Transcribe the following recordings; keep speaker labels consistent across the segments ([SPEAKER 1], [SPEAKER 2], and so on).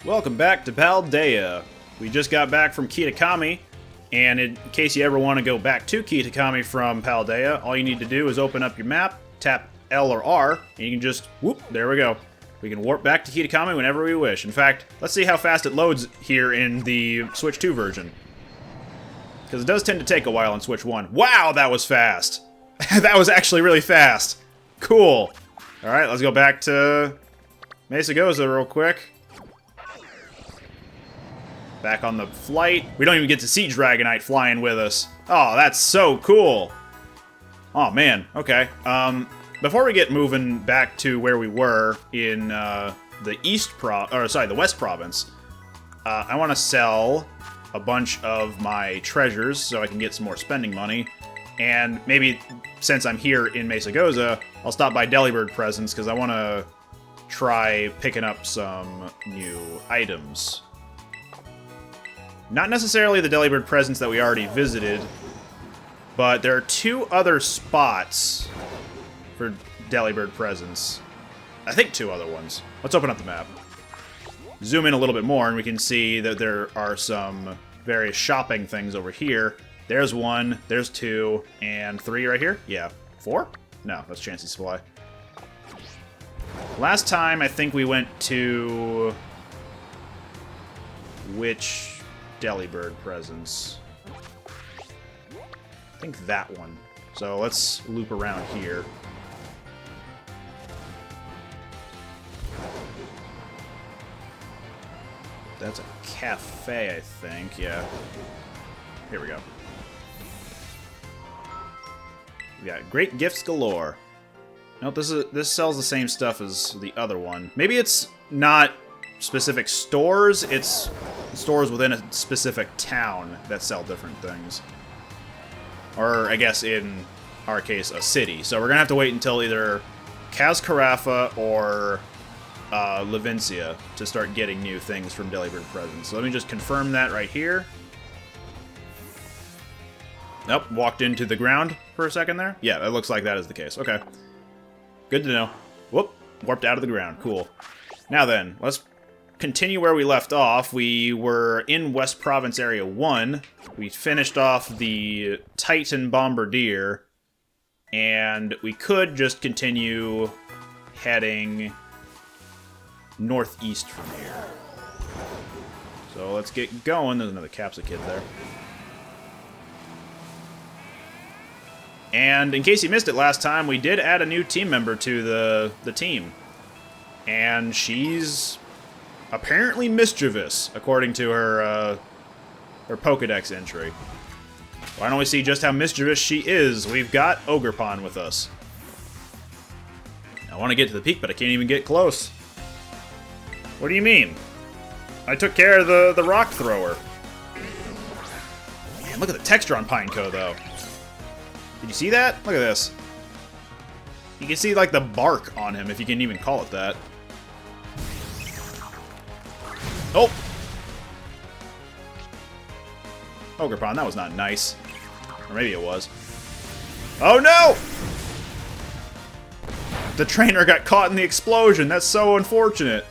[SPEAKER 1] Welcome back to Paldea. We just got back from Kitakami, and in case you ever want to go back to Kitakami from Paldea, all you need to do is open up your map, tap L or R, and you can just, whoop, there we go. We can warp back to Kitakami whenever we wish. In fact, let's see how fast it loads here in the Switch 2 version. Because it does tend to take a while in Switch 1. Wow, that was fast! That was actually really fast. Cool. Alright, let's go back to Mesa Goza real quick. Back on the flight. We don't even get to see Dragonite flying with us. Oh, that's so cool. Oh, man. Okay. Before we get moving back to where we were in the West Province, I want to sell a bunch of my treasures so I can get some more spending money. And maybe, since I'm here in Mesa Goza, I'll stop by Delibird Presents because I want to try picking up some new items. Not necessarily the Delibird Presents that we already visited, but there are two other spots for Delibird Presents. I think two other ones. Let's open up the map. Zoom in a little bit more and we can see that there are some various shopping things over here. There's one, there's two, and three right here? Yeah. Four? No, that's Chansey Supply. Last time, I think we went to... which Delibird Presents? I think that one. So let's loop around here. That's a cafe, I think. Yeah. Here we go. We got great gifts galore. Nope, this sells the same stuff as the other one. Maybe it's not specific stores, it's stores within a specific town that sell different things. Or, I guess, in our case, a city. So we're gonna have to wait until either Cascarrafa or Levincia to start getting new things from Delibird Presents. So let me just confirm that right here. Nope, walked into the ground for a second there. Yeah, it looks like that is the case. Okay. Good to know. Whoop, warped out of the ground. Cool. Now then, let's continue where we left off. We were in West Province Area 1. We finished off the Titan Bombardier. And we could just continue heading northeast from here. So let's get going. There's another Capsa kid there. And in case you missed it last time, we did add a new team member to the team. And she's apparently mischievous, according to her Pokedex entry. Why don't we see just how mischievous she is? We've got Ogerpon with us. I want to get to the peak, but I can't even get close. What do you mean? I took care of the rock thrower. Man, look at the texture on Pineco, though. Did you see that? Look at this. You can see, like, the bark on him, if you can even call it that. Oh! Ogerpon, that was not nice. Or maybe it was. Oh, no! The trainer got caught in the explosion. That's so unfortunate.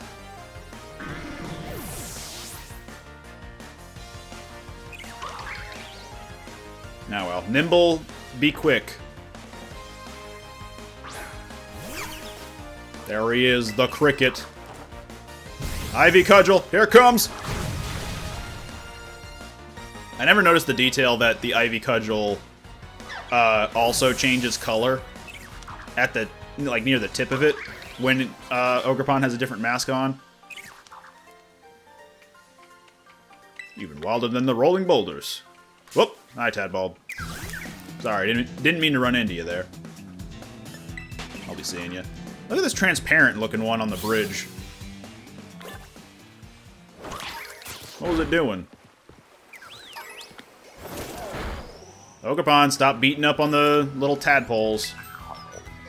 [SPEAKER 1] Now, well, nimble, be quick. There he is, the cricket. Ivy Cudgel, here it comes! I never noticed the detail that the Ivy Cudgel also changes color at the, like, near the tip of it when Ogerpon has a different mask on. Even wilder than the rolling boulders. Whoop! Hi, Tadbulb. Sorry, didn't mean to run into you there. I'll be seeing you. Look at this transparent looking one on the bridge. What was it doing? Ogerpon, stop beating up on the little tadpoles.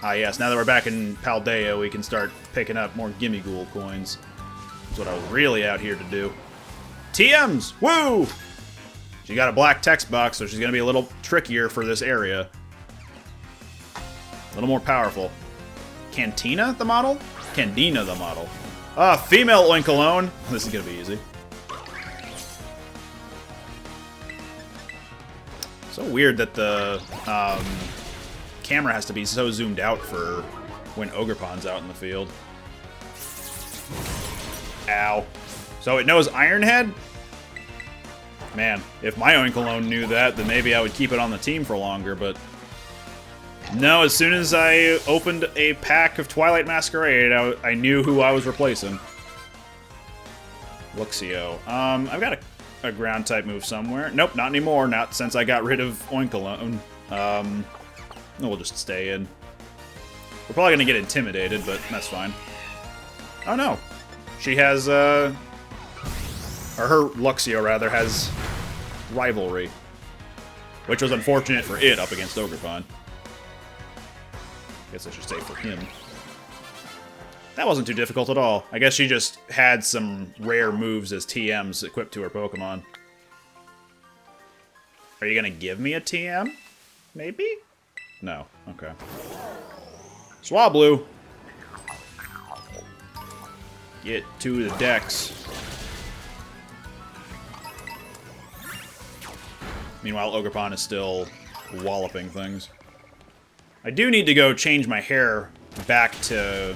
[SPEAKER 1] Ah yes, now that we're back in Paldea, we can start picking up more Gimmighoul coins. That's what I was really out here to do. TMs! Woo! She got a black text box, so she's going to be a little trickier for this area. A little more powerful. Cantina, the model? Candina, the model. Female Oinkologne. This is gonna be easy. So weird that the camera has to be so zoomed out for when Ogerpon's out in the field. Ow. So it knows Ironhead? Man, if my Oinkologne knew that, then maybe I would keep it on the team for longer, but... No, as soon as I opened a pack of Twilight Masquerade, I knew who I was replacing. Luxio. I've got a ground-type move somewhere. Nope, not anymore, not since I got rid of Oinkologne. We'll just stay in. We're probably gonna get intimidated, but that's fine. Oh no. She has, or her Luxio, rather, has Rivalry. Which was unfortunate for it up against Ogerpon. Guess I should say for him. That wasn't too difficult at all. I guess she just had some rare moves as TMs equipped to her Pokemon. Are you gonna give me a TM? Maybe? No. Okay. Swablu! Get to the decks. Meanwhile, Ogerpon is still walloping things. I do need to go change my hair back to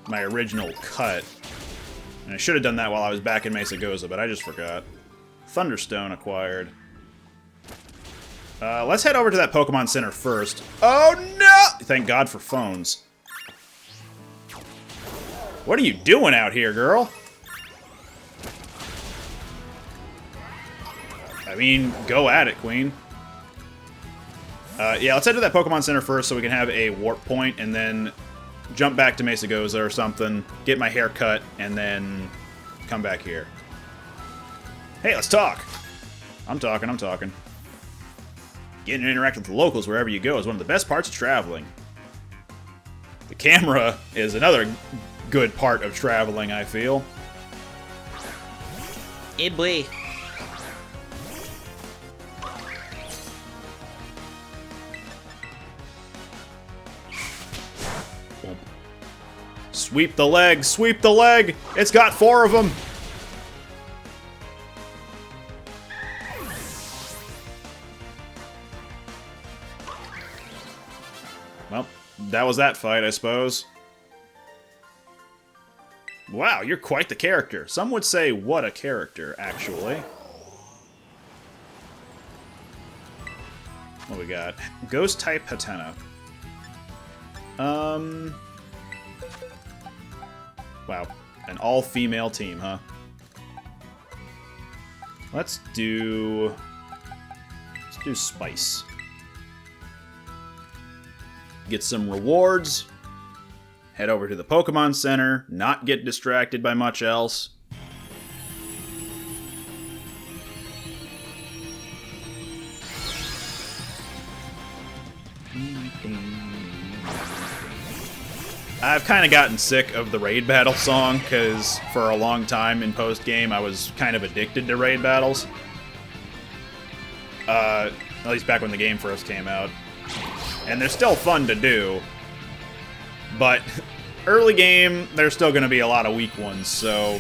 [SPEAKER 1] my original cut. And I should have done that while I was back in Mesagoza, but I just forgot. Thunderstone acquired. Let's head over to that Pokemon Center first. Oh no! Thank God for phones. What are you doing out here, girl? I mean, go at it, Queen. Yeah, let's head to that Pokemon Center first so we can have a warp point, and then jump back to Mesagoza or something, get my hair cut, and then come back here. Hey, let's talk! I'm talking. Getting to interact with the locals wherever you go is one of the best parts of traveling. The camera is another good part of traveling, I feel.
[SPEAKER 2] Hey, boy.
[SPEAKER 1] Sweep the leg! Sweep the leg! It's got 4 of them! Well, that was that fight, I suppose. Wow, you're quite the character. Some would say, what a character, actually. What we got? Ghost-type Hatena. Wow, an all-female team, huh? Let's do Spice. Get some rewards. Head over to the Pokemon Center. Not get distracted by much else. I've kind of gotten sick of the raid battle song, because for a long time in post-game I was kind of addicted to raid battles. At least back when the game first came out. And they're still fun to do. But early game, there's still going to be a lot of weak ones, so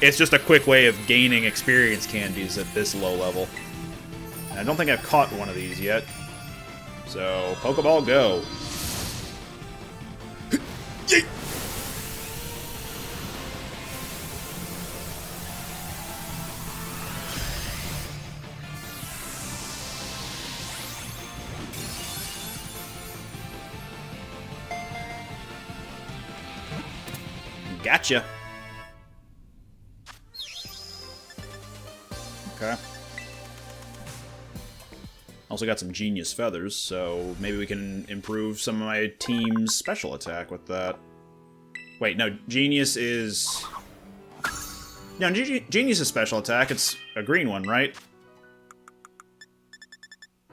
[SPEAKER 1] it's just a quick way of gaining experience candies at this low level. And I don't think I've caught one of these yet. So, Pokeball, go. Yeet. Gotcha. Okay. Also got some genius feathers, so maybe we can improve some of my team's special attack with that. Wait, no, genius is... No, genius is special attack. It's a green one, right?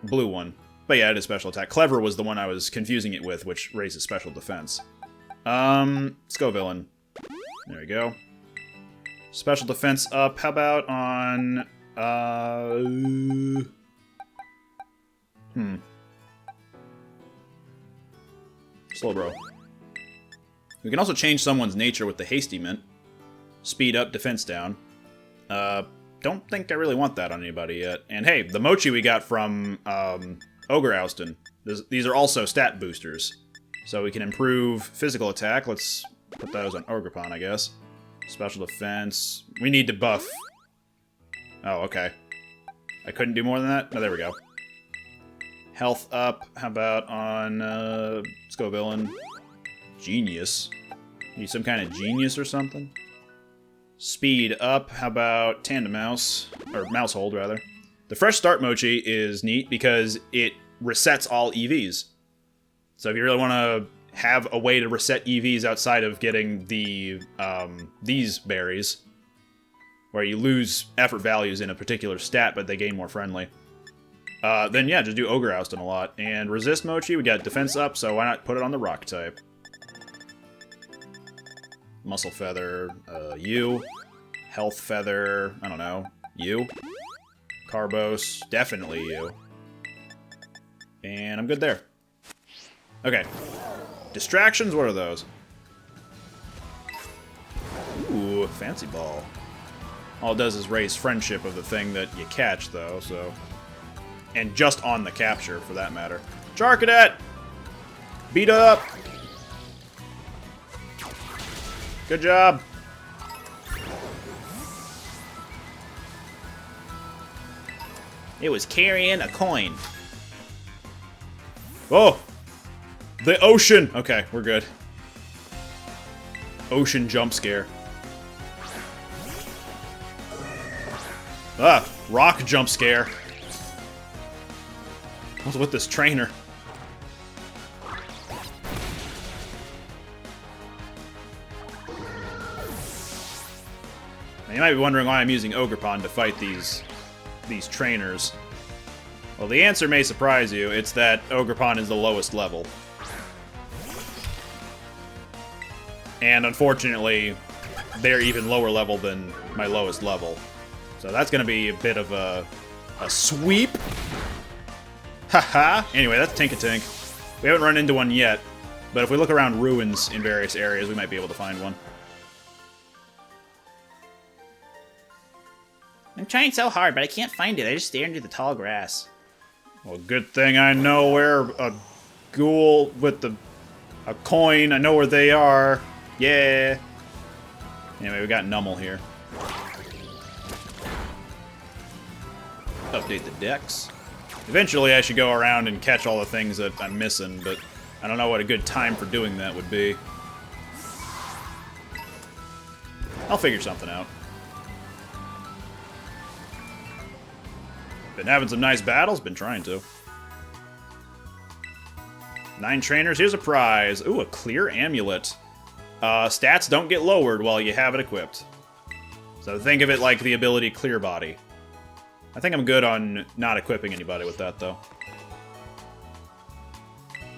[SPEAKER 1] Blue one. But yeah, it is special attack. Clever was the one I was confusing it with, which raises special defense. Let's go villain. There we go. Special defense up. How about on... Slowbro. We can also change someone's nature with the Hasty Mint. Speed up, defense down. Don't think I really want that on anybody yet. And hey, the Mochi we got from Ogre Oustin. These are also stat boosters. So we can improve physical attack. Let's put those on Ogrepon, I guess. Special defense. We need to buff. Oh, okay. I couldn't do more than that? No, there we go. Health up. How about on, let's go villain. Genius. Need some kind of genius or something? Speed up. How about Tandem Mouse? Or Mouse Hold, rather. The Fresh Start Mochi is neat because it resets all EVs. So if you really want to have a way to reset EVs outside of getting the these berries, where you lose effort values in a particular stat, but they gain more friendly, then yeah, just do Ogre Oustin a lot. And Resist Mochi, we got defense up, so why not put it on the rock type? Muscle Feather, U. Health Feather, I don't know, U. Carbos, definitely U. And I'm good there. Okay. Distractions, what are those? Ooh, Fancy Ball. All it does is raise friendship of the thing that you catch, though, so... And just on the capture, for that matter. Charcadet! Beat up! Good job! It was carrying a coin. Oh! The ocean! Okay, we're good. Ocean jump scare. Ah, rock jump scare. What's with this trainer? Now, you might be wondering why I'm using Ogrepon to fight these trainers. Well, the answer may surprise you. It's that Ogrepon is the lowest level. And unfortunately, they're even lower level than my lowest level. So that's going to be a bit of a sweep. Haha. Anyway, that's Tink-a-Tink. We haven't run into one yet, but if we look around ruins in various areas, we might be able to find one. I'm trying so hard, but I can't find it. I just stare into the tall grass. Well, good thing I know where a ghoul with a coin, I know where they are. Yeah. Anyway, we got Nummel here. Update the decks. Eventually, I should go around and catch all the things that I'm missing, but I don't know what a good time for doing that would be. I'll figure something out. Been having some nice battles, been trying to. 9 trainers, here's a prize. Ooh, a clear amulet. Stats don't get lowered while you have it equipped. So think of it like the ability Clear Body. I think I'm good on not equipping anybody with that, though.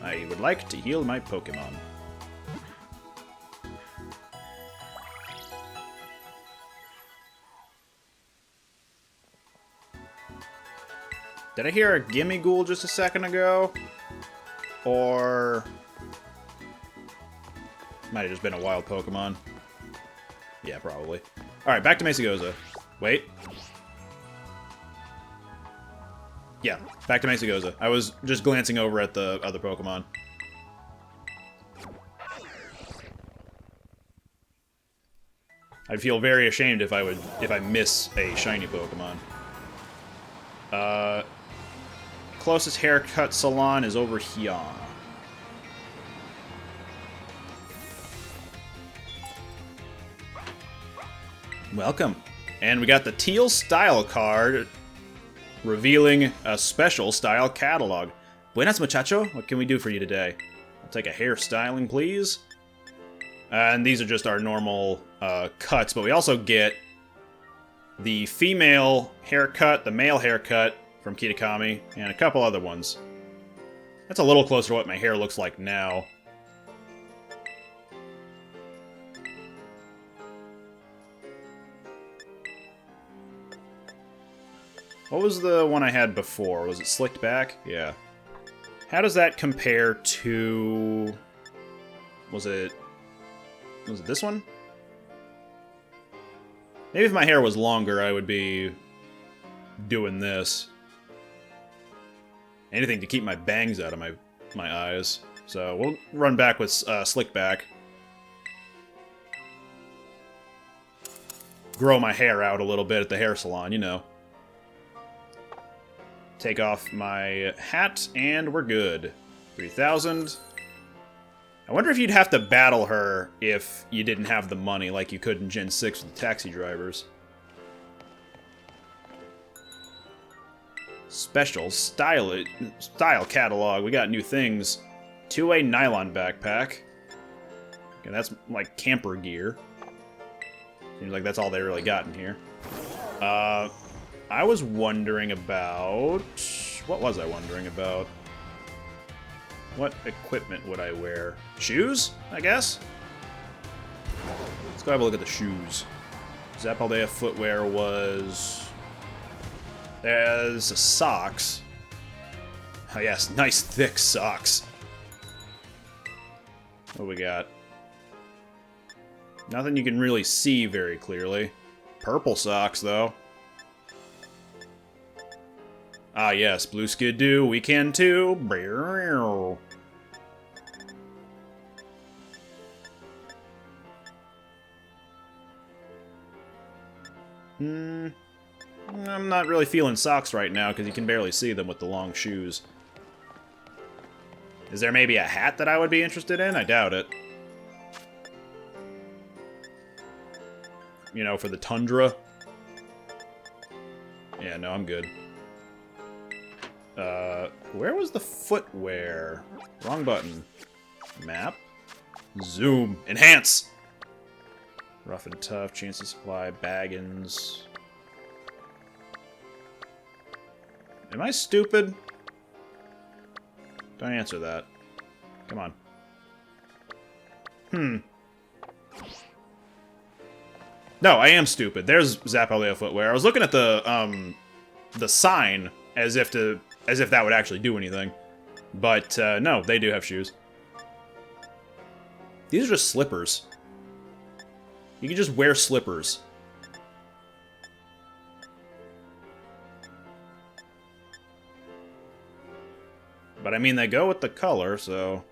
[SPEAKER 1] I would like to heal my Pokémon. Did I hear a Gimme Ghoul just a second ago? Or... might have just been a wild Pokemon. Yeah, probably. Alright, back to Mesagoza. Wait. Yeah, back to Mesagoza. I was just glancing over at the other Pokemon. I'd feel very ashamed if I miss a shiny Pokemon. Closest haircut salon is over here. Welcome. And we got the Teal Style card revealing a special style catalog. Buenas, muchacho. What can we do for you today? I'll take a hairstyling, please. And these are just our normal cuts, but we also get the female haircut, the male haircut from Kitakami, and a couple other ones. That's a little closer to what my hair looks like now. What was the one I had before? Was it slicked back? Yeah. How does that compare to... was it Was it this one? Maybe if my hair was longer, I would be doing this. Anything to keep my bangs out of my eyes. So we'll run back with slick back. Grow my hair out a little bit at the hair salon, you know. Take off my hat, and we're good. 3,000. I wonder if you'd have to battle her if you didn't have the money like you could in Gen 6 with the taxi drivers. Special style catalog. We got new things. 2A nylon backpack. Okay, that's like camper gear. Seems like that's all they really got in here. I was wondering about... What was I wondering about? What equipment would I wear? Shoes, I guess? Let's go have a look at the shoes. Paldea footwear was... There's socks. Oh yes, nice thick socks. What do we got? Nothing you can really see very clearly. Purple socks, though. Ah yes, blue skidoo, we can too. I'm not really feeling socks right now because you can barely see them with the long shoes. Is there maybe a hat that I would be interested in? I doubt it. You know, for the tundra. Yeah, no, I'm good. Where was the footwear? Wrong button. Map. Zoom. Enhance! Rough and tough. Chance to supply. Baggins. Am I stupid? Don't answer that. Come on. No, I am stupid. There's Paldea footwear. I was looking at the sign as if that would actually do anything. But no, they do have shoes. These are just slippers. You can just wear slippers. But I mean, they go with the color, so...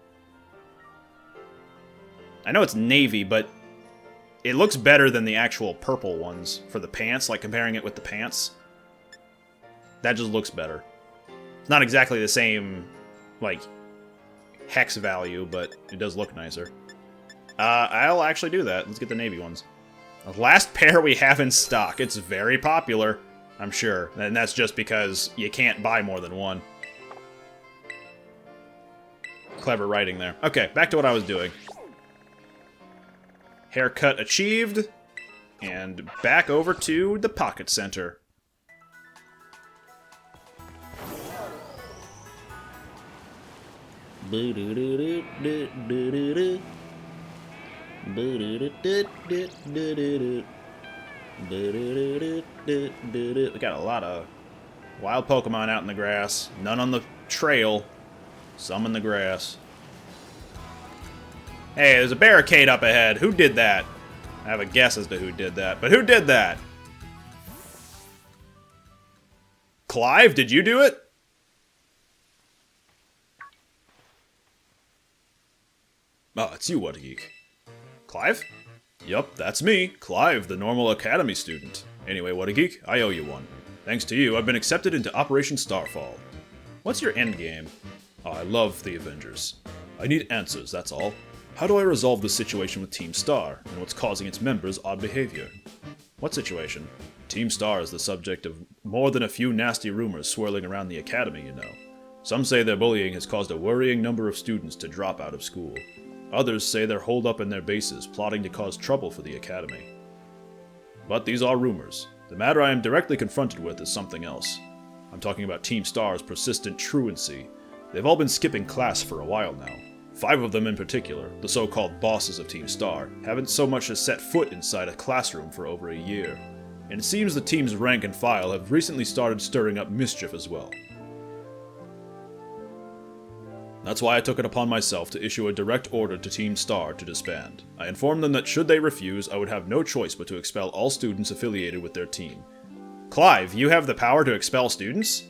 [SPEAKER 1] I know it's navy, but it looks better than the actual purple ones for the pants, like comparing it with the pants. That just looks better. It's not exactly the same, like, hex value, but it does look nicer. I'll actually do that. Let's get the navy ones. The last pair we have in stock. It's very popular, I'm sure. And that's just because you can't buy more than one. Clever writing there. Okay, back to what I was doing. Haircut achieved. And back over to the Pocket Center. We got a lot of wild Pokemon out in the grass. None on the trail. Some in the grass. Hey, there's a barricade up ahead. Who did that? I have a guess as to who did that. But who did that? Clive, did you do it? Oh, it's you, What a Geek. Clive? Yup, that's me, Clive, the normal academy student. Anyway, What a Geek, I owe you one. Thanks to you, I've been accepted into Operation Starfall. What's your endgame? Oh, I love the Avengers. I need answers, that's all. How do I resolve the situation with Team Star, and what's causing its members' odd behavior? What situation? Team Star is the subject of more than a few nasty rumors swirling around the academy, you know. Some say their bullying has caused a worrying number of students to drop out of school. Others say they're holed up in their bases, plotting to cause trouble for the academy. But these are rumors. The matter I am directly confronted with is something else. I'm talking about Team Star's persistent truancy. They've all been skipping class for a while now. 5 of them in particular, the so-called bosses of Team Star, haven't so much as set foot inside a classroom for over a year. And it seems the team's rank and file have recently started stirring up mischief as well. That's why I took it upon myself to issue a direct order to Team Star to disband. I informed them that should they refuse, I would have no choice but to expel all students affiliated with their team. Clive, you have the power to expel students?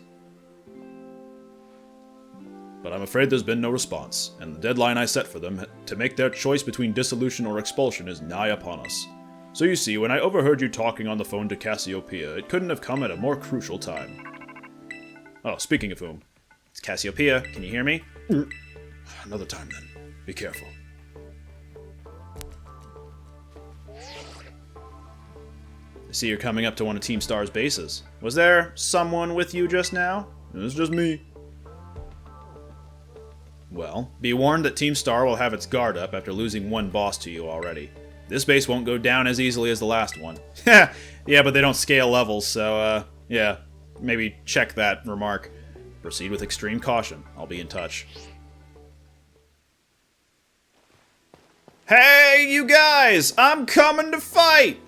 [SPEAKER 1] But I'm afraid there's been no response, and the deadline I set for them to make their choice between dissolution or expulsion is nigh upon us. So you see, when I overheard you talking on the phone to Cassiopeia, it couldn't have come at a more crucial time. Oh, speaking of whom, it's Cassiopeia. Can you hear me? Another time then. Be careful. I see you're coming up to one of Team Star's bases. Was there someone with you just now? It was just me. Well, be warned that Team Star will have its guard up after losing one boss to you already. This base won't go down as easily as the last one. Yeah, but they don't scale levels, so, yeah. Maybe check that remark. Proceed with extreme caution. I'll be in touch. Hey, you guys! I'm coming to fight!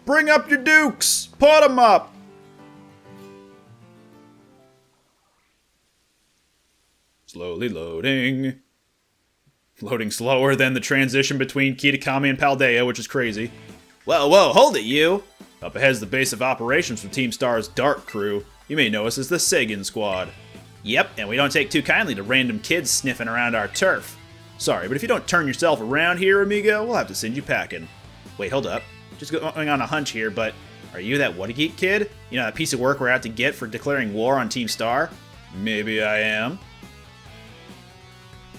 [SPEAKER 1] Bring up your dukes! Put 'em up! Slowly loading. Loading slower than the transition between Kitakami and Paldea, which is crazy. Whoa, hold it, you! Up ahead's the base of operations from Team Star's Dark Crew. You may know us as the Sagan Squad. Yep, and we don't take too kindly to random kids sniffing around our turf. Sorry, but if you don't turn yourself around here, amigo, we'll have to send you packing. Wait, hold up. Just going on a hunch here, but are you that What-A-Geek kid? You know, that piece of work we're out to get for declaring war on Team Star? Maybe I am.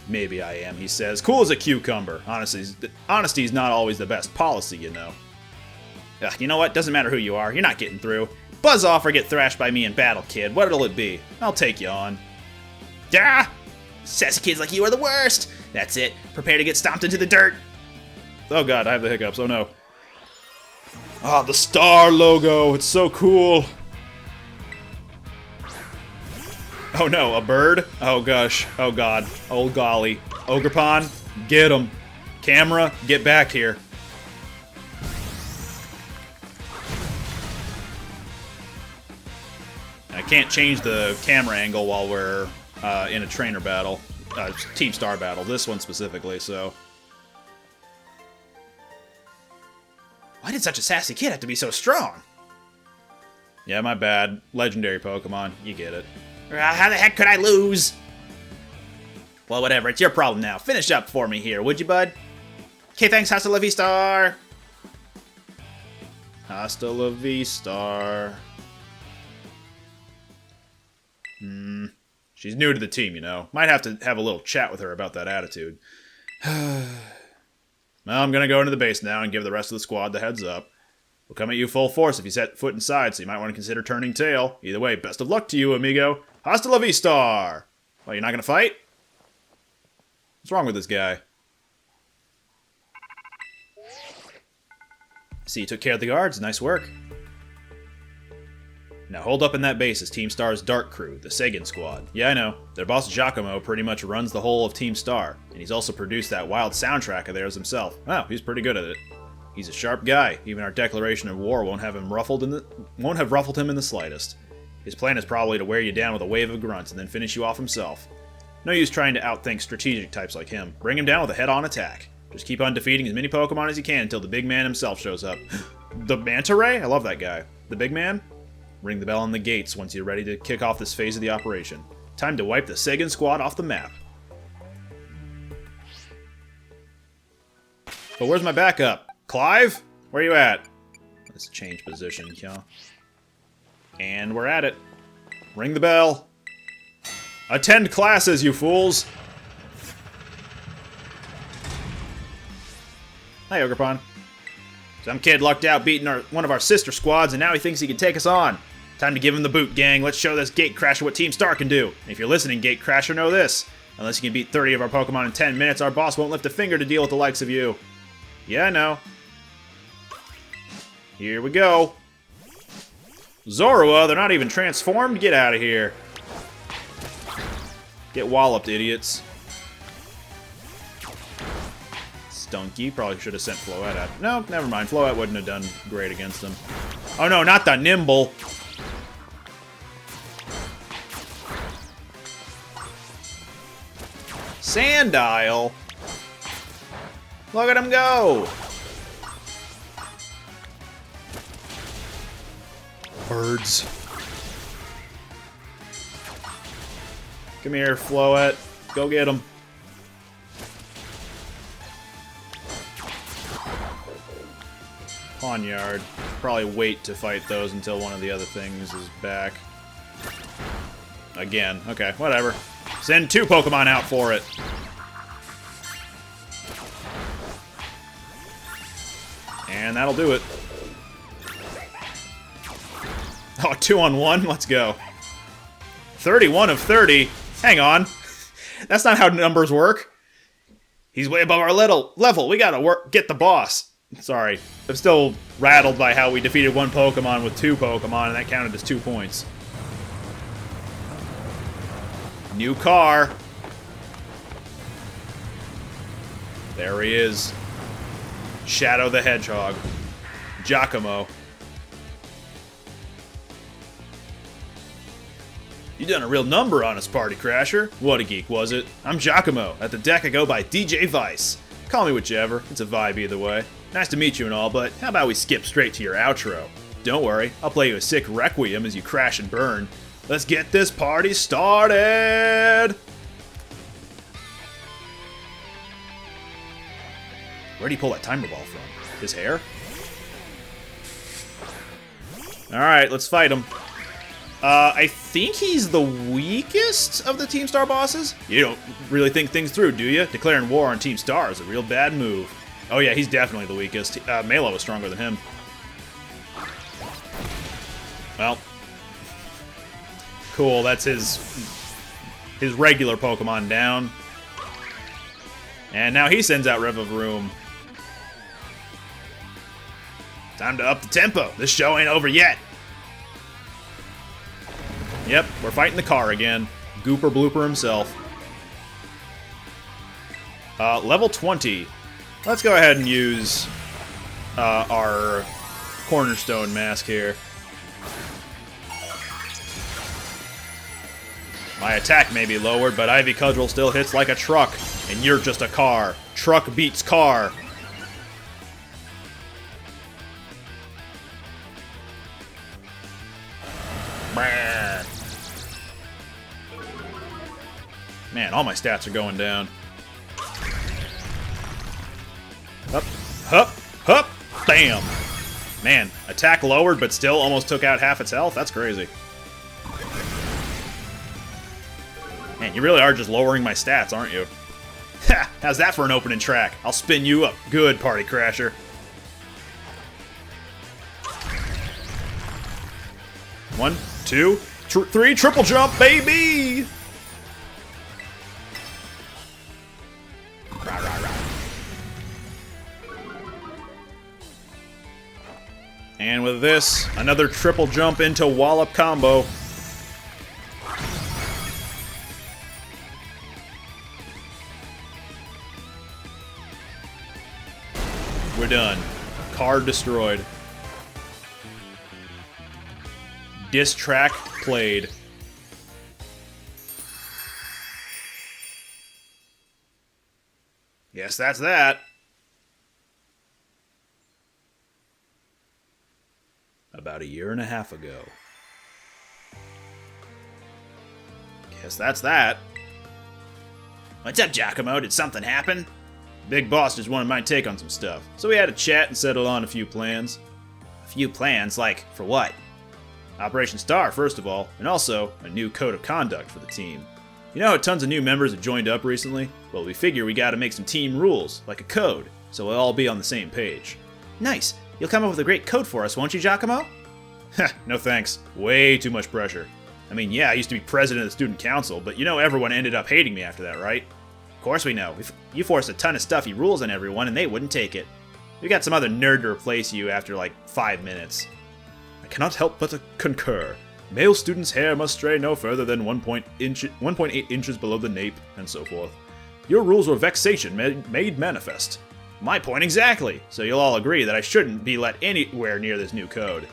[SPEAKER 1] Maybe I am, he says. Cool as a cucumber. Honesty's not always the best policy, you know. Ugh, you know what? Doesn't matter who you are. You're not getting through. Buzz off or get thrashed by me in battle, kid. What'll it be? I'll take you on. Yeah! Sassy kids like you are the worst! That's it. Prepare to get stomped into the dirt. Oh god, I have the hiccups. Oh no. Ah, the star logo. It's so cool. Oh no, a bird? Oh gosh. Oh god. Oh golly. Ogrepon, get him. Camera, get back here. I can't change the camera angle while we're in a trainer battle. Team Star battle. This one specifically, so. Why did such a sassy kid have to be so strong? Yeah, my bad. Legendary Pokemon. You get it. How the heck could I lose? Well, whatever. It's your problem now. Finish up for me here, would you, bud? Okay, thanks. Hasta la vista. Hasta la vista. She's new to the team, you know. Might have to have a little chat with her about that attitude. Well, I'm gonna go into the base now and give the rest of the squad the heads up. We'll come at you full force if you set foot inside, so you might want to consider turning tail. Either way, best of luck to you, amigo. Hasta la vista! Well, you're not gonna fight? What's wrong with this guy? See, you took care of the guards. Nice work. Now hold up in that base as Team Star's Dark Crew, the Sagan Squad. Yeah, I know. Their boss Giacomo pretty much runs the whole of Team Star, and he's also produced that wild soundtrack of theirs himself. Oh, he's pretty good at it. He's a sharp guy. Even our declaration of war won't have ruffled him in the slightest. His plan is probably to wear you down with a wave of grunts and then finish you off himself. No use trying to outthink strategic types like him. Bring him down with a head-on attack. Just keep on defeating as many Pokemon as you can until the big man himself shows up. The Manta Ray? I love that guy. The big man? Ring the bell on the gates once you're ready to kick off this phase of the operation. Time to wipe the Sagan Squad off the map. But where's my backup? Clive? Where you at? Let's change position, yeah. And we're at it. Ring the bell. Attend classes, you fools! Hi, Ogrepon. Some kid lucked out beating one of our sister squads, and now he thinks he can take us on. Time to give him the boot, gang. Let's show this Gatecrasher what Team Star can do. And if you're listening, Gatecrasher, know this. Unless you can beat 30 of our Pokemon in 10 minutes, our boss won't lift a finger to deal with the likes of you. Yeah, I know. Here we go. Zorua, they're not even transformed? Get out of here. Get walloped, idiots. Stunky. Probably should have sent Floette out. No, never mind. Floette wouldn't have done great against him. Oh no, not the Nimble. Sandile? Look at him go! Birds. Come here, Floette. Go get him. Pawnyard. Probably wait to fight those until one of the other things is back. Again. Okay, whatever. Send 2 Pokemon out for it. And that'll do it. Oh, 2 on 1? Let's go. 31 of 30? Hang on. That's not how numbers work. He's way above our level. We gotta get the boss. Sorry. I'm still rattled by how we defeated 1 Pokemon with 2 Pokemon, and that counted as 2 points. New car. There he is. Shadow the Hedgehog. Giacomo. You done a real number on us, Party Crasher. What a geek, was it? I'm Giacomo. At the deck, I go by DJ Vice. Call me whichever. It's a vibe either way. Nice to meet you and all, but how about we skip straight to your outro? Don't worry, I'll play you a sick requiem as you crash and burn. Let's get this party started! Where'd he pull that timer ball from? His hair? Alright, let's fight him. I think he's the weakest of the Team Star bosses? You don't really think things through, do you? Declaring war on Team Star is a real bad move. Oh yeah, he's definitely the weakest. Mela was stronger than him. Well. Cool, that's his regular Pokemon down. And now he sends out Revavroom. Time to up the tempo. This show ain't over yet. Yep, we're fighting the car again. Gooper Blooper himself. Level 20. Let's go ahead and use our Cornerstone mask here. My attack may be lowered, but Ivy Cudgel still hits like a truck. And you're just a car. Truck beats car. Man, all my stats are going down. Hup, hup, hup, bam! Man, attack lowered, but still almost took out half its health? That's crazy. Man, you really are just lowering my stats, aren't you? Ha! How's that for an opening track? I'll spin you up good, Party Crasher. One, two, three, triple jump, baby! Rah, rah, rah. And with this, another triple jump into Wallop combo. We're done. Car destroyed. Diss track played. Guess that's that. About a year and a half ago. Guess that's that. What's up, Giacomo? Did something happen? Big boss just wanted my take on some stuff, so we had a chat and settled on a few plans. A few plans? Like, for what? Operation Star, first of all, and also a new code of conduct for the team. You know how tons of new members have joined up recently? Well, we figure we gotta make some team rules, like a code, so we'll all be on the same page. Nice! You'll come up with a great code for us, won't you, Giacomo? Heh, no thanks. Way too much pressure. I mean, yeah, I used to be president of the student council, but you know everyone ended up hating me after that, right? Of course we know. You forced a ton of stuffy rules on everyone, and they wouldn't take it. We got some other nerd to replace you after like 5 minutes. I cannot help but to concur. Male students' hair must stray no further than 1.8 inches below the nape, and so forth. Your rules were vexation made manifest. My point exactly, so you'll all agree that I shouldn't be let anywhere near this new code.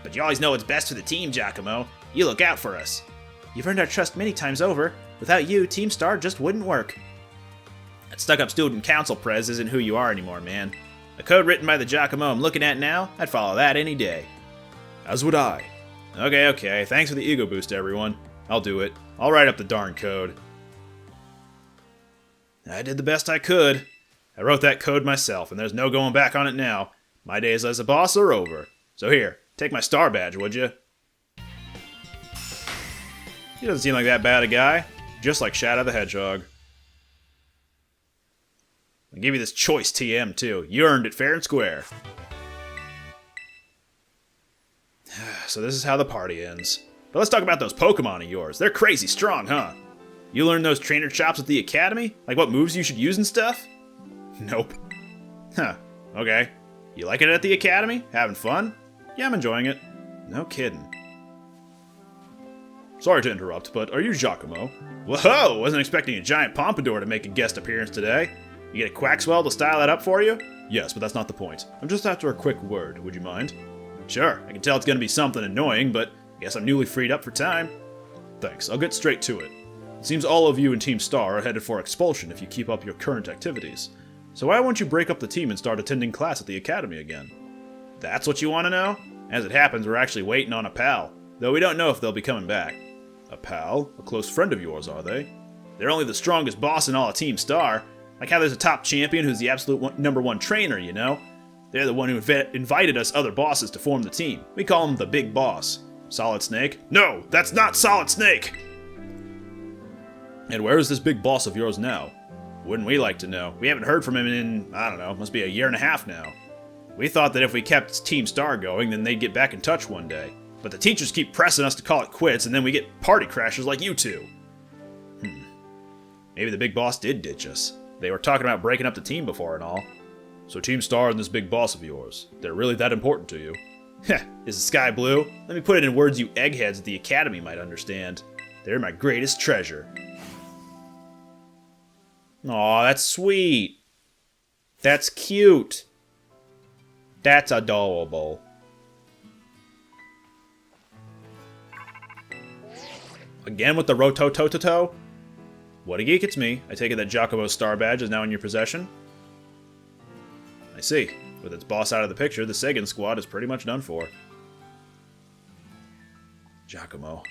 [SPEAKER 1] But you always know what's best for the team, Giacomo. You look out for us. You've earned our trust many times over. Without you, Team Star just wouldn't work. That stuck-up student council prez isn't who you are anymore, man. A code written by the Giacomo I'm looking at now, I'd follow that any day. As would I. Okay, thanks for the ego boost, everyone. I'll do it. I'll write up the darn code. I did the best I could. I wrote that code myself, and there's no going back on it now. My days as a boss are over. So here, take my star badge, would you? He doesn't seem like that bad a guy. Just like Shadow the Hedgehog. I'll give you this choice TM, too. You earned it fair and square. So this is how the party ends. But let's talk about those Pokémon of yours. They're crazy strong, huh? You learned those trainer chops at the academy? Like what moves you should use and stuff? Nope. Huh, okay. You like it at the academy? Having fun? Yeah, I'm enjoying it. No kidding. Sorry to interrupt, but are you Giacomo? Whoa! Wasn't expecting a giant pompadour to make a guest appearance today. You get a Quaxwell to style that up for you? Yes, but that's not the point. I'm just after a quick word, would you mind? Sure, I can tell it's gonna be something annoying, but I guess I'm newly freed up for time. Thanks, I'll get straight to it. It seems all of you in Team Star are headed for expulsion if you keep up your current activities. So why won't you break up the team and start attending class at the academy again? That's what you want to know? As it happens, we're actually waiting on a pal, though we don't know if they'll be coming back. A pal? A close friend of yours, are they? They're only the strongest boss in all of Team Star. Like how there's a top champion who's the absolute #1 trainer, you know? They're the one who invited us other bosses to form the team. We call him the Big Boss. Solid Snake? No, that's not Solid Snake! And where is this big boss of yours now? Wouldn't we like to know? We haven't heard from him in, I don't know, must be a year and a half now. We thought that if we kept Team Star going, then they'd get back in touch one day. But the teachers keep pressing us to call it quits, and then we get party crashers like you two. Maybe the big boss did ditch us. They were talking about breaking up the team before and all. So Team Star and this big boss of yours, they're really that important to you? Heh, is the sky blue? Let me put it in words you eggheads at the academy might understand. They're my greatest treasure. Aw, that's sweet. That's cute. That's adorable. Again with the rototototo? What a geek, it's me. I take it that Giacomo's star badge is now in your possession? I see. With its boss out of the picture, the Sagan squad is pretty much done for. Giacomo.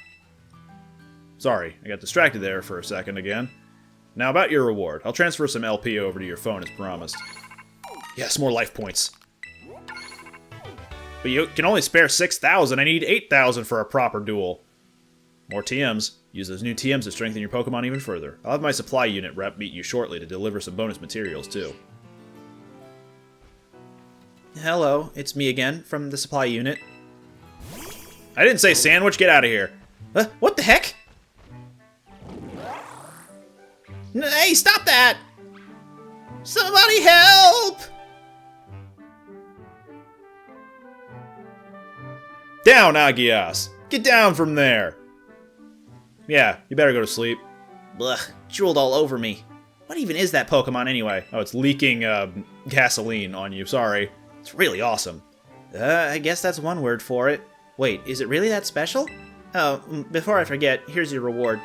[SPEAKER 1] Sorry, I got distracted there for a second again. Now about your reward. I'll transfer some LP over to your phone as promised. Yes, more life points. But you can only spare 6,000. I need 8,000 for a proper duel. More TMs. Use those new TMs to strengthen your Pokemon even further. I'll have my supply unit rep meet you shortly to deliver some bonus materials, too. Hello, it's me again, from the supply unit. I didn't say sandwich, get out of here. What the heck? Hey, stop that! Somebody help! Down, Agias! Get down from there! Yeah, you better go to sleep. Blech, drooled all over me. What even is that Pokemon anyway? Oh, it's leaking gasoline on you, sorry. It's really awesome. I guess that's one word for it. Wait, is it really that special? Oh, before I forget, here's your reward.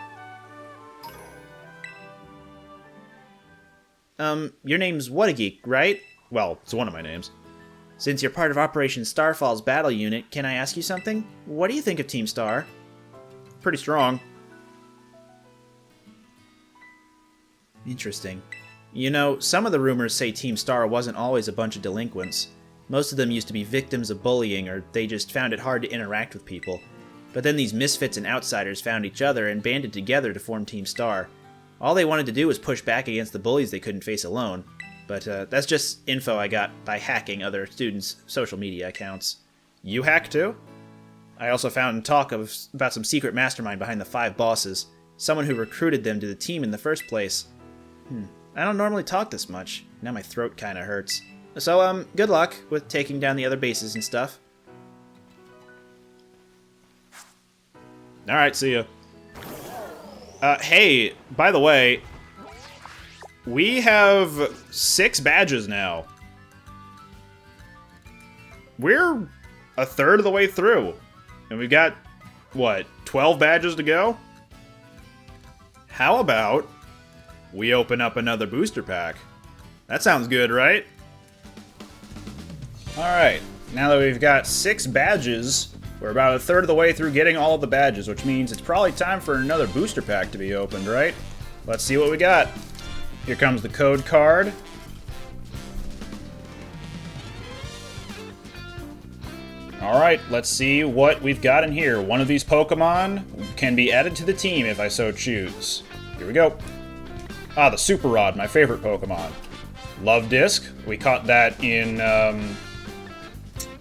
[SPEAKER 1] Your name's Whatageek, right? Well, it's one of my names. Since you're part of Operation Starfall's battle unit, can I ask you something? What do you think of Team Star? Pretty strong. Interesting. You know, some of the rumors say Team Star wasn't always a bunch of delinquents. Most of them used to be victims of bullying, or they just found it hard to interact with people. But then these misfits and outsiders found each other and banded together to form Team Star. All they wanted to do was push back against the bullies they couldn't face alone. But that's just info I got by hacking other students' social media accounts. You hack too? I also found talk about some secret mastermind behind the 5 bosses. Someone who recruited them to the team in the first place. I don't normally talk this much. Now my throat kinda hurts. So, good luck with taking down the other bases and stuff. Alright, see ya. Hey, by the way, we have 6 badges now. We're a third of the way through. And we've got, what, 12 badges to go? How about we open up another booster pack. That sounds good, right? Alright, now that we've got 6 badges, we're about a third of the way through getting all of the badges, which means it's probably time for another booster pack to be opened, right? Let's see what we got. Here comes the code card. Alright, let's see what we've got in here. One of these Pokemon can be added to the team if I so choose. Here we go. Ah, the Super Rod, my favorite Pokemon. Love Disc. We caught that in,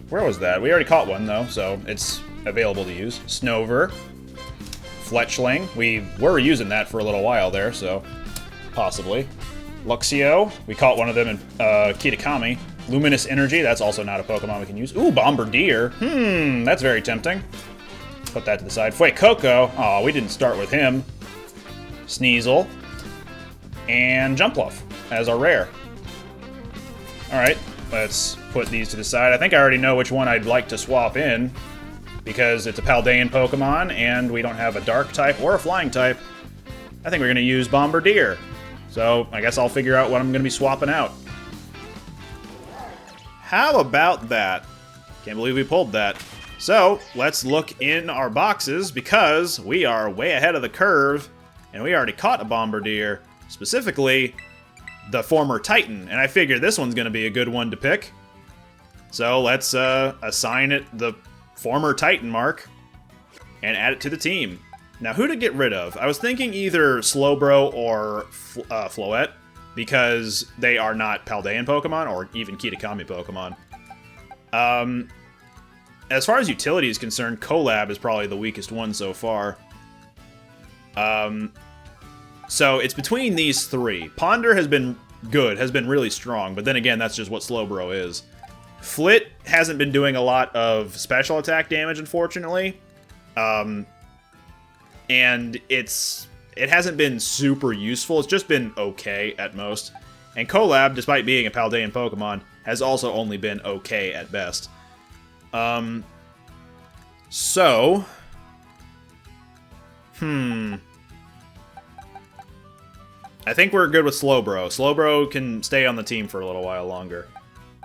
[SPEAKER 1] where was that? We already caught one, though, so it's available to use. Snover. Fletchling. We were using that for a little while there, so possibly. Luxio. We caught one of them in Kitakami. Luminous Energy. That's also not a Pokemon we can use. Ooh, Bombardier. That's very tempting. Put that to the side. Fuecoco. Aw, we didn't start with him. Sneasel. And Jumpluff as our rare. Alright, let's put these to the side. I think I already know which one I'd like to swap in, because it's a Paldean Pokemon, and we don't have a Dark type or a Flying type. I think we're going to use Bombardier. So, I guess I'll figure out what I'm going to be swapping out. How about that? Can't believe we pulled that. So, let's look in our boxes, because we are way ahead of the curve, and we already caught a Bombardier. Specifically, the former Titan, and I figure this one's going to be a good one to pick. So let's assign it the former Titan mark and add it to the team. Now, who to get rid of? I was thinking either Slowbro or Floette, because they are not Paldean Pokemon or even Kitakami Pokemon. As far as utility is concerned, Collab is probably the weakest one so far. So it's between these 3. Ponder has been good, has been really strong, but then again, that's just what Slowbro is. Flit hasn't been doing a lot of special attack damage, unfortunately. And it hasn't been super useful, it's just been okay at most. And Collab, despite being a Paldean Pokemon, has also only been okay at best. So... I think we're good with Slowbro. Slowbro can stay on the team for a little while longer.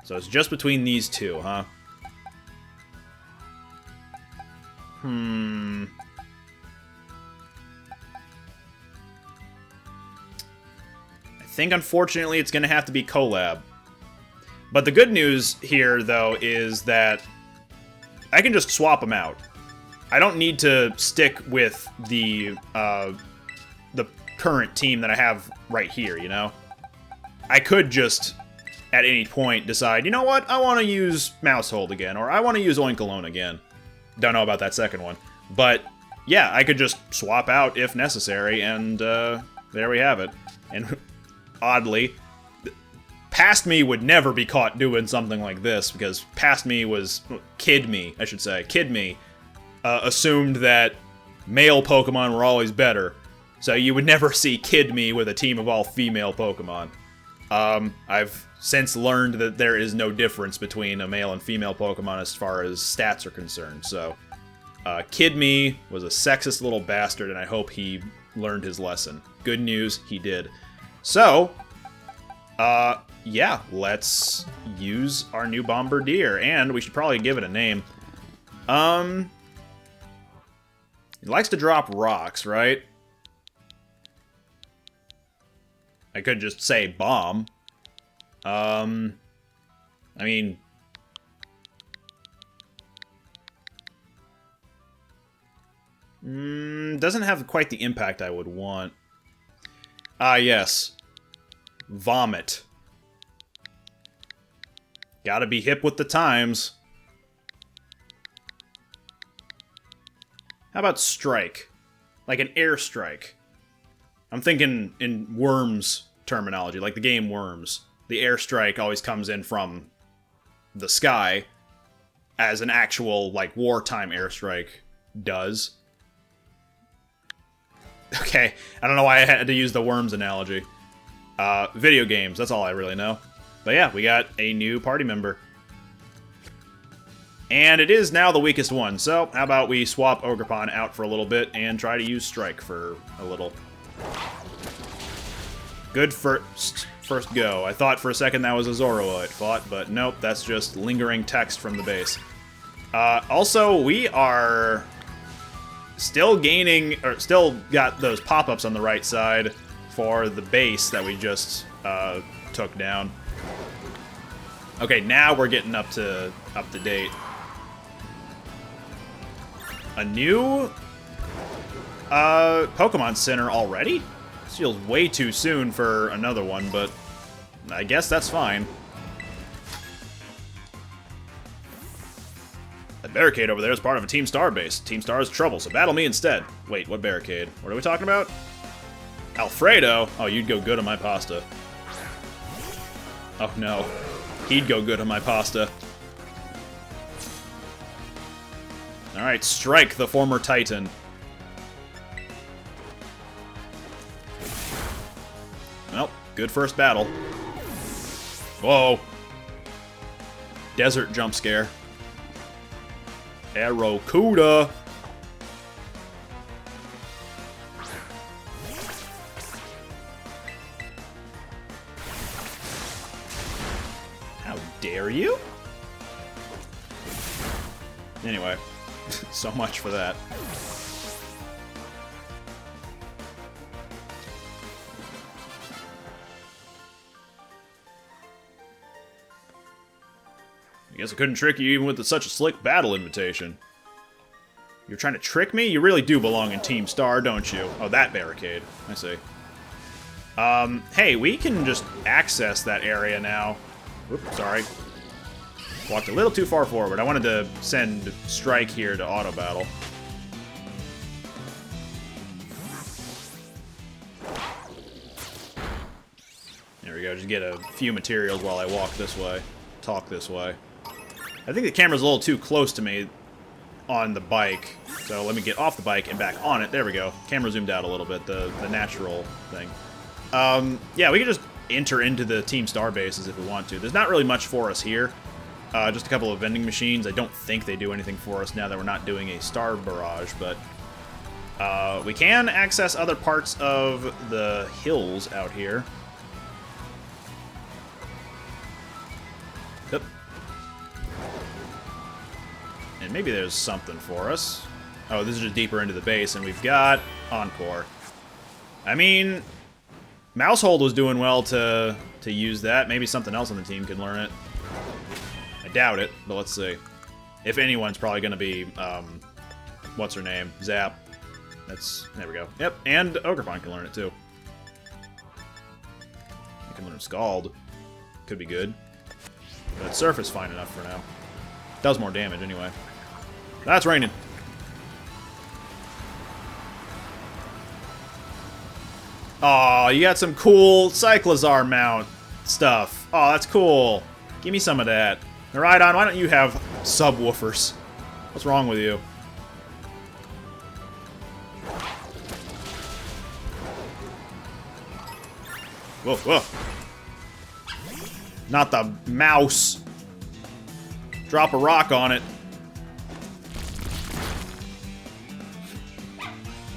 [SPEAKER 1] So it's just between these 2, huh? I think, unfortunately, it's going to have to be Collab. But the good news here, though, is that I can just swap them out. I don't need to stick with the current team that I have right here, you know? I could just, at any point, decide, you know what, I want to use Mousehold again, or I want to use Oinkologne again. Don't know about that second one. But, yeah, I could just swap out if necessary, and there we have it. And, oddly, past me would never be caught doing something like this, because past me was, Kid Me, I should say, Kid Me, assumed that male Pokemon were always better. So you would never see Kid Me with a team of all female Pokemon. I've since learned that there is no difference between a male and female Pokemon as far as stats are concerned. So, Kid Me was a sexist little bastard, and I hope he learned his lesson. Good news, he did. So, yeah, let's use our new Bombardier, and we should probably give it a name. He likes to drop rocks, right? I could just say Bomb. I mean... doesn't have quite the impact I would want. Ah, yes. Vomit. Gotta be hip with the times. How about Strike? Like an airstrike. I'm thinking in Worms terminology, like the game Worms. The airstrike always comes in from the sky, as an actual, like, wartime airstrike does. Okay, I don't know why I had to use the Worms analogy. Video games, that's all I really know. But yeah, we got a new party member. And it is now the weakest one, so how about we swap Ogerpon out for a little bit and try to use Strike for a little. Good first go. I thought for a second that was a Zoroark fought, but nope, that's just lingering text from the base. Also, we are still gaining, or still got those pop-ups on the right side for the base that we just took down. Okay, now we're getting up to date. A new Pokemon Center already? This feels way too soon for another one, but I guess that's fine. That barricade over there is part of a Team Star base. Team Star is trouble, so battle me instead. Wait, what barricade? What are we talking about? Alfredo? Oh, you'd go good on my pasta. Oh no. He'd go good on my pasta. Alright, strike the former Titan. Well, good first battle. Whoa. Desert jump scare. Arrokuda. How dare you? Anyway, so much for that. I guess I couldn't trick you even with such a slick battle invitation. You're trying to trick me? You really do belong in Team Star, don't you? Oh, that barricade. I see. Hey, we can just access that area now. Oops, sorry. Walked a little too far forward. I wanted to send Strike here to auto battle. There we go. Just get a few materials while I walk this way. Talk this way. I think the camera's a little too close to me on the bike. So let me get off the bike and back on it. There we go. Camera zoomed out a little bit, the natural thing. Yeah, we can just enter into the Team Star bases if we want to. There's not really much for us here. Just a couple of vending machines. I don't think they do anything for us now that we're not doing a Star Barrage, but we can access other parts of the hills out here. Yep. And maybe there's something for us. Oh, this is just deeper into the base, and we've got Encore. I mean, Mousehold was doing well to use that. Maybe something else on the team could learn it. I doubt it, but let's see. If anyone's probably going to be, what's her name? Zap. There we go. Yep, and Ogrepon can learn it too. You can learn Scald. Could be good. But Surf is fine enough for now. Does more damage anyway. That's raining. Aw, you got some cool Cyclizar mount stuff. Oh, that's cool. Give me some of that. Miraidon, why don't you have subwoofers? What's wrong with you? Whoa, whoa. Not the mouse. Drop a rock on it.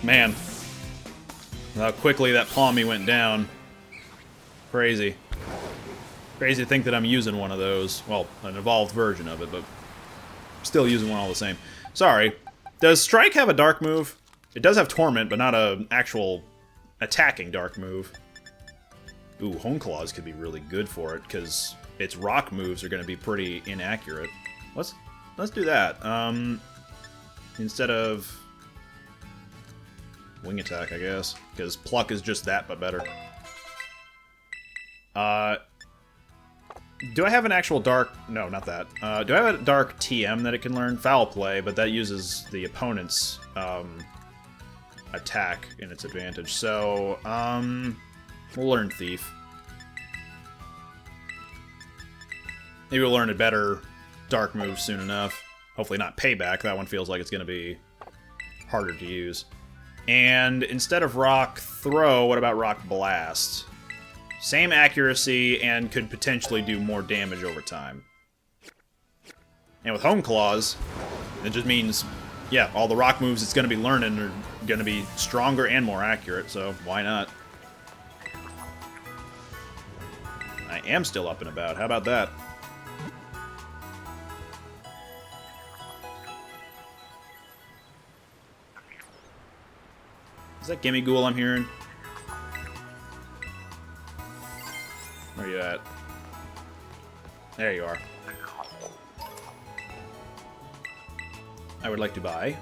[SPEAKER 1] Man. How quickly that Palmy went down. Crazy. Crazy to think that I'm using one of those. Well, an evolved version of it, but still using one all the same. Sorry. Does Strike have a dark move? It does have Torment, but not an actual attacking dark move. Ooh, Hone Claws could be really good for it, because its rock moves are going to be pretty inaccurate. Let's do that. Instead of Wing Attack, I guess, because Pluck is just that, but better. Do I have an actual dark... No, not that. Do I have a dark TM that it can learn? Foul Play, but that uses the opponent's attack in its advantage. So, we'll learn Thief. Maybe we'll learn a better dark move soon enough. Hopefully not Payback. That one feels like it's going to be harder to use. And instead of Rock Throw, what about Rock Blast? Same accuracy and could potentially do more damage over time. And with Home Claws, it just means, yeah, all the rock moves it's going to be learning are going to be stronger and more accurate, so why not? am still up and about. How about that? Is that Gimme Ghoul I'm hearing? Where you at? There you are. I would like to buy.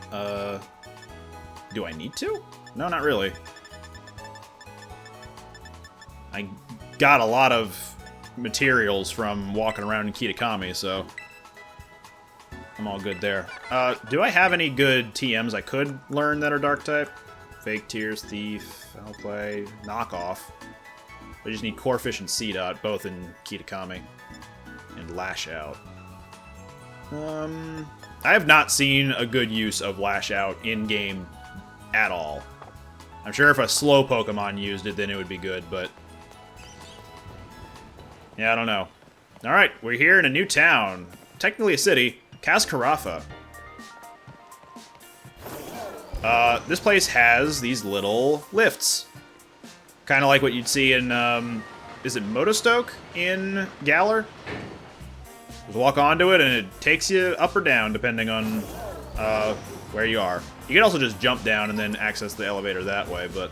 [SPEAKER 1] Do I need to? No, not really. I got a lot of materials from walking around in Kitakami, so I'm all good there. Do I have any good TMs I could learn that are Dark type? Fake Tears, Thief, Foul Play, Knockoff. I just need Core Fish and Sea Dot, both in Kitakami. And Lash Out. I have not seen a good use of Lash Out in-game at all. I'm sure if a slow Pokemon used it, then it would be good, but... yeah, I don't know. Alright, we're here in a new town. Technically a city. Cascarrafa. This place has these little lifts. Kind of like what you'd see in, is it Motostoke in Galar? Just walk onto it and it takes you up or down depending on where you are. You can also just jump down and then access the elevator that way, but...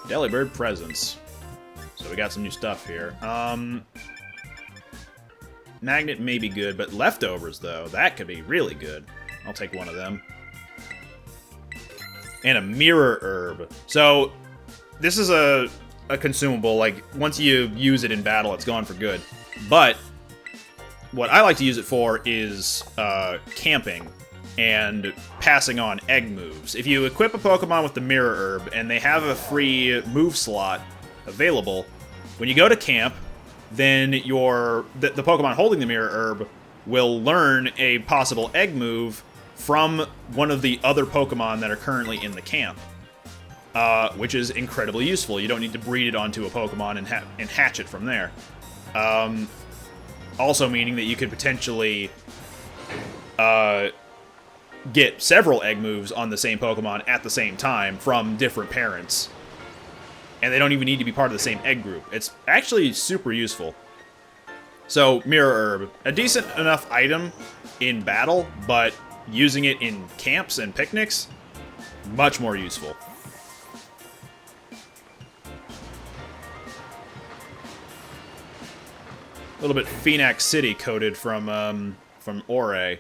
[SPEAKER 1] Delibird Presents. So we got some new stuff here. Magnet may be good, but Leftovers, though, that could be really good. I'll take one of them. And a Mirror Herb. So, this is a consumable, like, once you use it in battle, it's gone for good. But, what I like to use it for is camping and passing on egg moves. If you equip a Pokemon with the Mirror Herb, and they have a free move slot available, when you go to camp, then the Pokemon holding the Mirror Herb will learn a possible egg move from one of the other Pokemon that are currently in the camp. Which is incredibly useful. You don't need to breed it onto a Pokemon and hatch it from there. Also meaning that you could potentially get several egg moves on the same Pokemon at the same time from different parents. And they don't even need to be part of the same egg group. It's actually super useful. So, Mirror Herb. A decent enough item in battle, but using it in camps and picnics, much more useful. A little bit Phoenix City coded from Ore,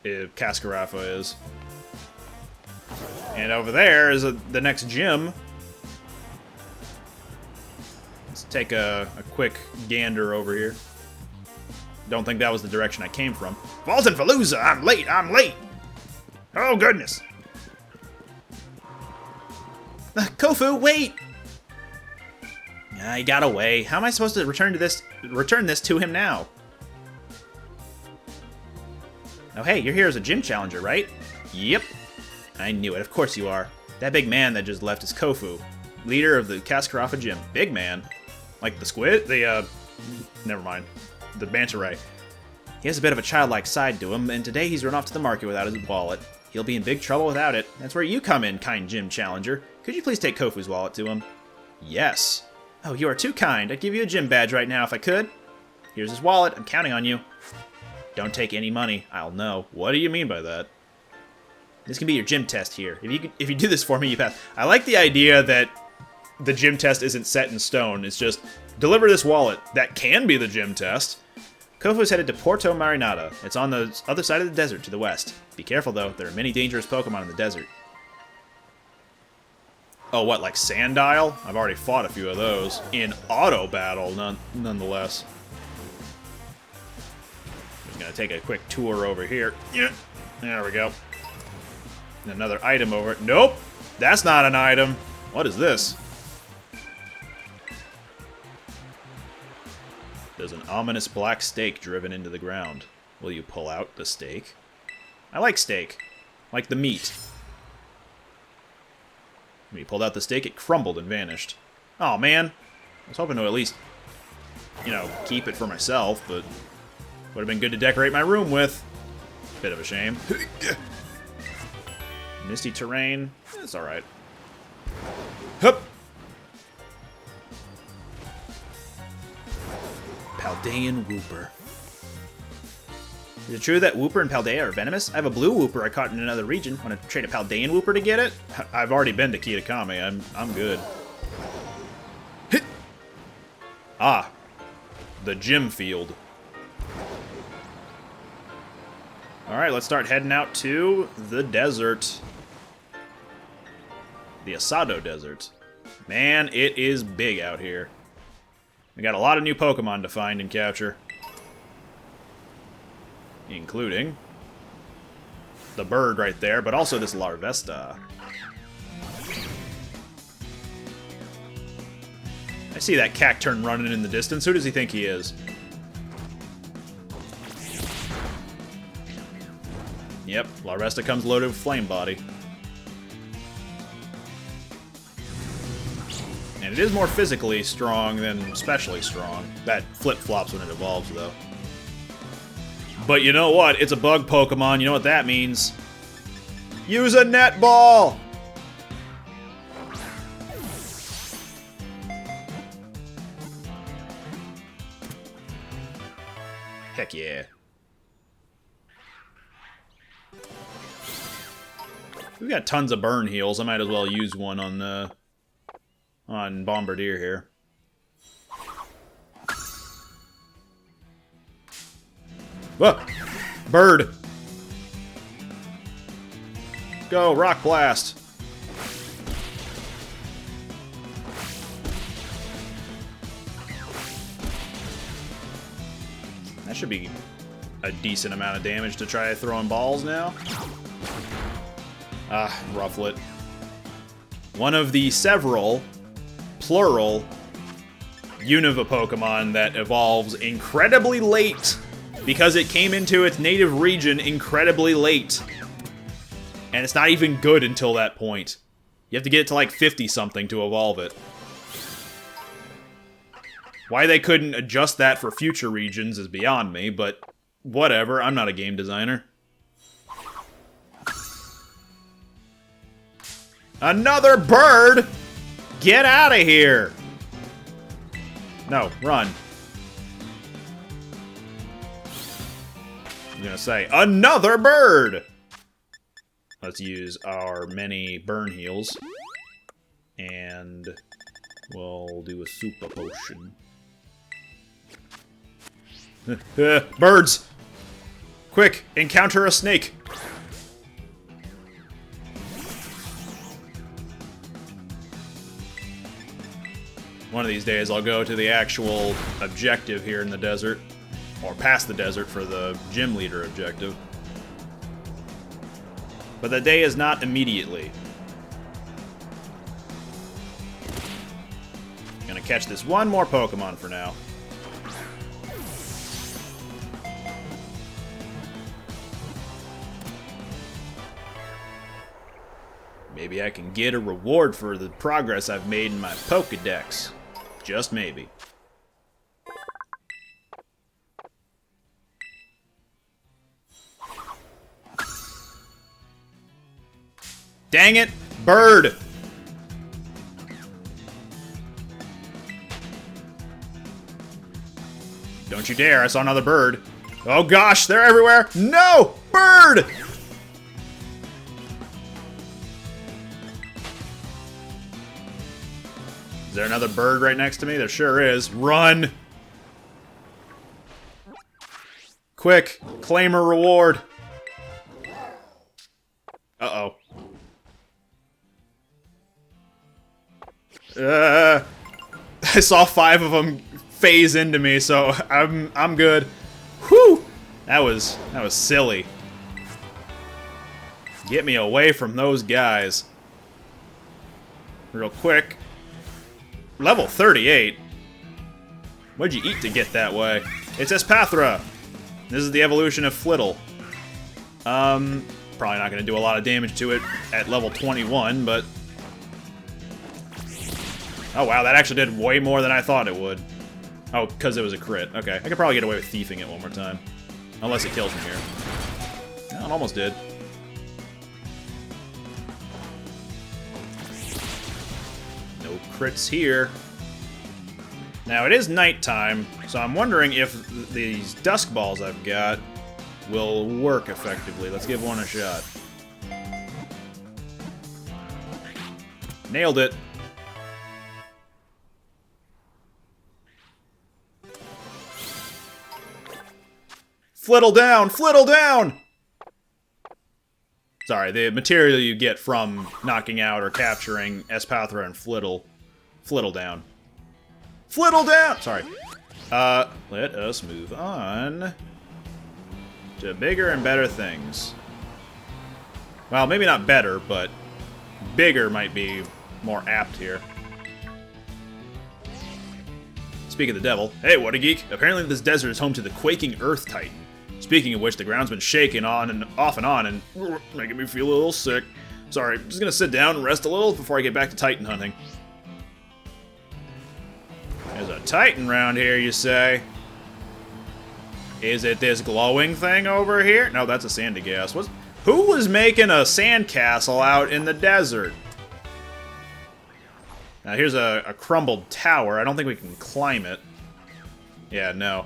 [SPEAKER 1] Cascarrafa is. And over there is the next gym. Let's take a quick gander over here. Don't think that was the direction I came from. Fulton Palooza! I'm late! Oh, goodness! Kofu, wait! He got away. How am I supposed to return this to him now? Oh, hey, you're here as a gym challenger, right? Yep. I knew it. Of course you are. That big man that just left is Kofu, leader of the Cascarrafa gym. Big man. Like the squid? Never mind. The manta ray. He has a bit of a childlike side to him, and today he's run off to the market without his wallet. He'll be in big trouble without it. That's where you come in, kind gym challenger. Could you please take Kofu's wallet to him? Yes. Oh, you are too kind. I'd give you a gym badge right now if I could. Here's his wallet. I'm counting on you. Don't take any money. I'll know. What do you mean by that? This can be your gym test here. If you do this for me, you pass. I like the idea that the gym test isn't set in stone. It's just, deliver this wallet. That can be the gym test. Kofu is headed to Porto Marinata. It's on the other side of the desert to the west. Be careful, though. There are many dangerous Pokemon in the desert. Oh, what, like Sandile? I've already fought a few of those. In auto battle, nonetheless. Just gonna take a quick tour over here. Yeah, there we go. And another item over it. Nope! That's not an item. What is this? There's an ominous black stake driven into the ground. Will you pull out the stake? I like steak. Like the meat. When he pulled out the stake, it crumbled and vanished. Oh man. I was hoping to at least, keep it for myself, but would have been good to decorate my room with. Bit of a shame. Misty terrain. It's alright. Hup! Paldean Wooper. Is it true that Wooper and Paldea are venomous? I have a blue Wooper I caught in another region. Want to trade a Paldean Wooper to get it? I've already been to Kitakami. I'm good. Hit! Ah. The gym field. Alright, let's start heading out to the desert. The Asado Desert. Man, it is big out here. We got a lot of new Pokemon to find and capture. Including the bird right there, but also this Larvesta. I see that Cacturn running in the distance. Who does he think he is? Yep, Larvesta comes loaded with Flame Body. And it is more physically strong than specially strong. That flip-flops when it evolves, though. But you know what? It's a bug Pokemon. You know what that means? Use a netball! Heck yeah. We've got tons of burn heals. I might as well use one on Bombardier here. Whoa! Bird! Go, Rock Blast! That should be a decent amount of damage to try throwing balls now. Ah, Rufflet. One of the several, plural, Unova Pokemon that evolves incredibly late because it came into its native region incredibly late. And it's not even good until that point. You have to get it to like 50-something to evolve it. Why they couldn't adjust that for future regions is beyond me, but whatever, I'm not a game designer. Another bird! Get out of here! No, run. I'm gonna say, another bird! Let's use our many burn heals. And we'll do a super potion. Birds! Quick, encounter a snake! One of these days I'll go to the actual objective here in the desert. Or past the desert for the gym leader objective. But the day is not immediately. Gonna catch this one more Pokemon for now. Maybe I can get a reward for the progress I've made in my Pokedex. Just maybe. Dang it! Bird! Don't you dare, I saw another bird. Oh gosh, they're everywhere! No! Bird! Is there another bird right next to me? There sure is. Run! Quick, claim a reward. Uh-oh. I saw 5 of them phase into me, so I'm good. Whew! That was silly. Get me away from those guys. Real quick. Level 38? What'd you eat to get that way? It's Espathra! This is the evolution of Flittle. Probably not gonna do a lot of damage to it at level 21, but... Oh wow, that actually did way more than I thought it would. Oh, because it was a crit. Okay, I could probably get away with thieving it one more time. Unless it kills me here. No, it almost did. No crits here. Now, it is nighttime, so I'm wondering if these dusk balls I've got will work effectively. Let's give one a shot. Nailed it. Flittle down! Flittle down! Sorry, the material you get from knocking out or capturing Espathra and Flittle. Flittle down. Flittle down! Sorry. Let us move on to bigger and better things. Well, maybe not better, but bigger might be more apt here. Speak of the devil. Hey, what a geek. Apparently this desert is home to the quaking Earth Titan. Speaking of which, the ground's been shaking on and off and on and making me feel a little sick. Sorry, I'm just gonna sit down and rest a little before I get back to Titan hunting. There's a Titan round here, you say? Is it this glowing thing over here? No, that's a sandy gas. Who was making a sandcastle out in the desert? Now here's a crumbled tower. I don't think we can climb it. Yeah, no.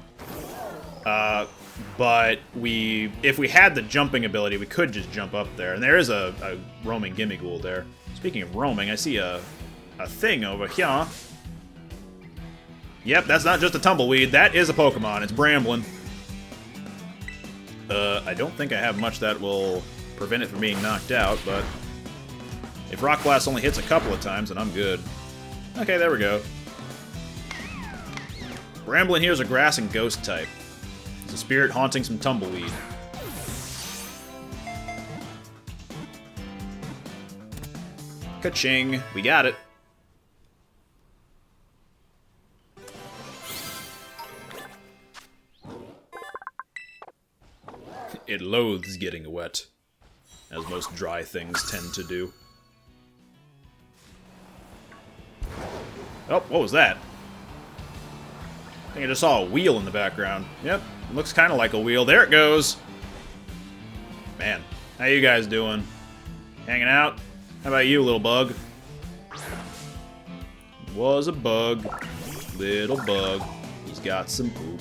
[SPEAKER 1] But if we had the jumping ability, we could just jump up there. And there is a roaming Gimmighoul there. Speaking of roaming, I see a thing over here. Yep, that's not just a tumbleweed. That is a Pokemon. It's Bramblin. I don't think I have much that will prevent it from being knocked out, but if Rock Blast only hits a couple of times, then I'm good. Okay, there we go. Bramblin here is a grass and ghost type. It's a spirit haunting some tumbleweed. Ka-ching. We got it. It loathes getting wet, as most dry things tend to do. Oh, what was that? I think I just saw a wheel in the background. Yep, it looks kind of like a wheel. There it goes! Man, how you guys doing? Hanging out? How about you, little bug? Was a bug. Little bug. He's got some poop.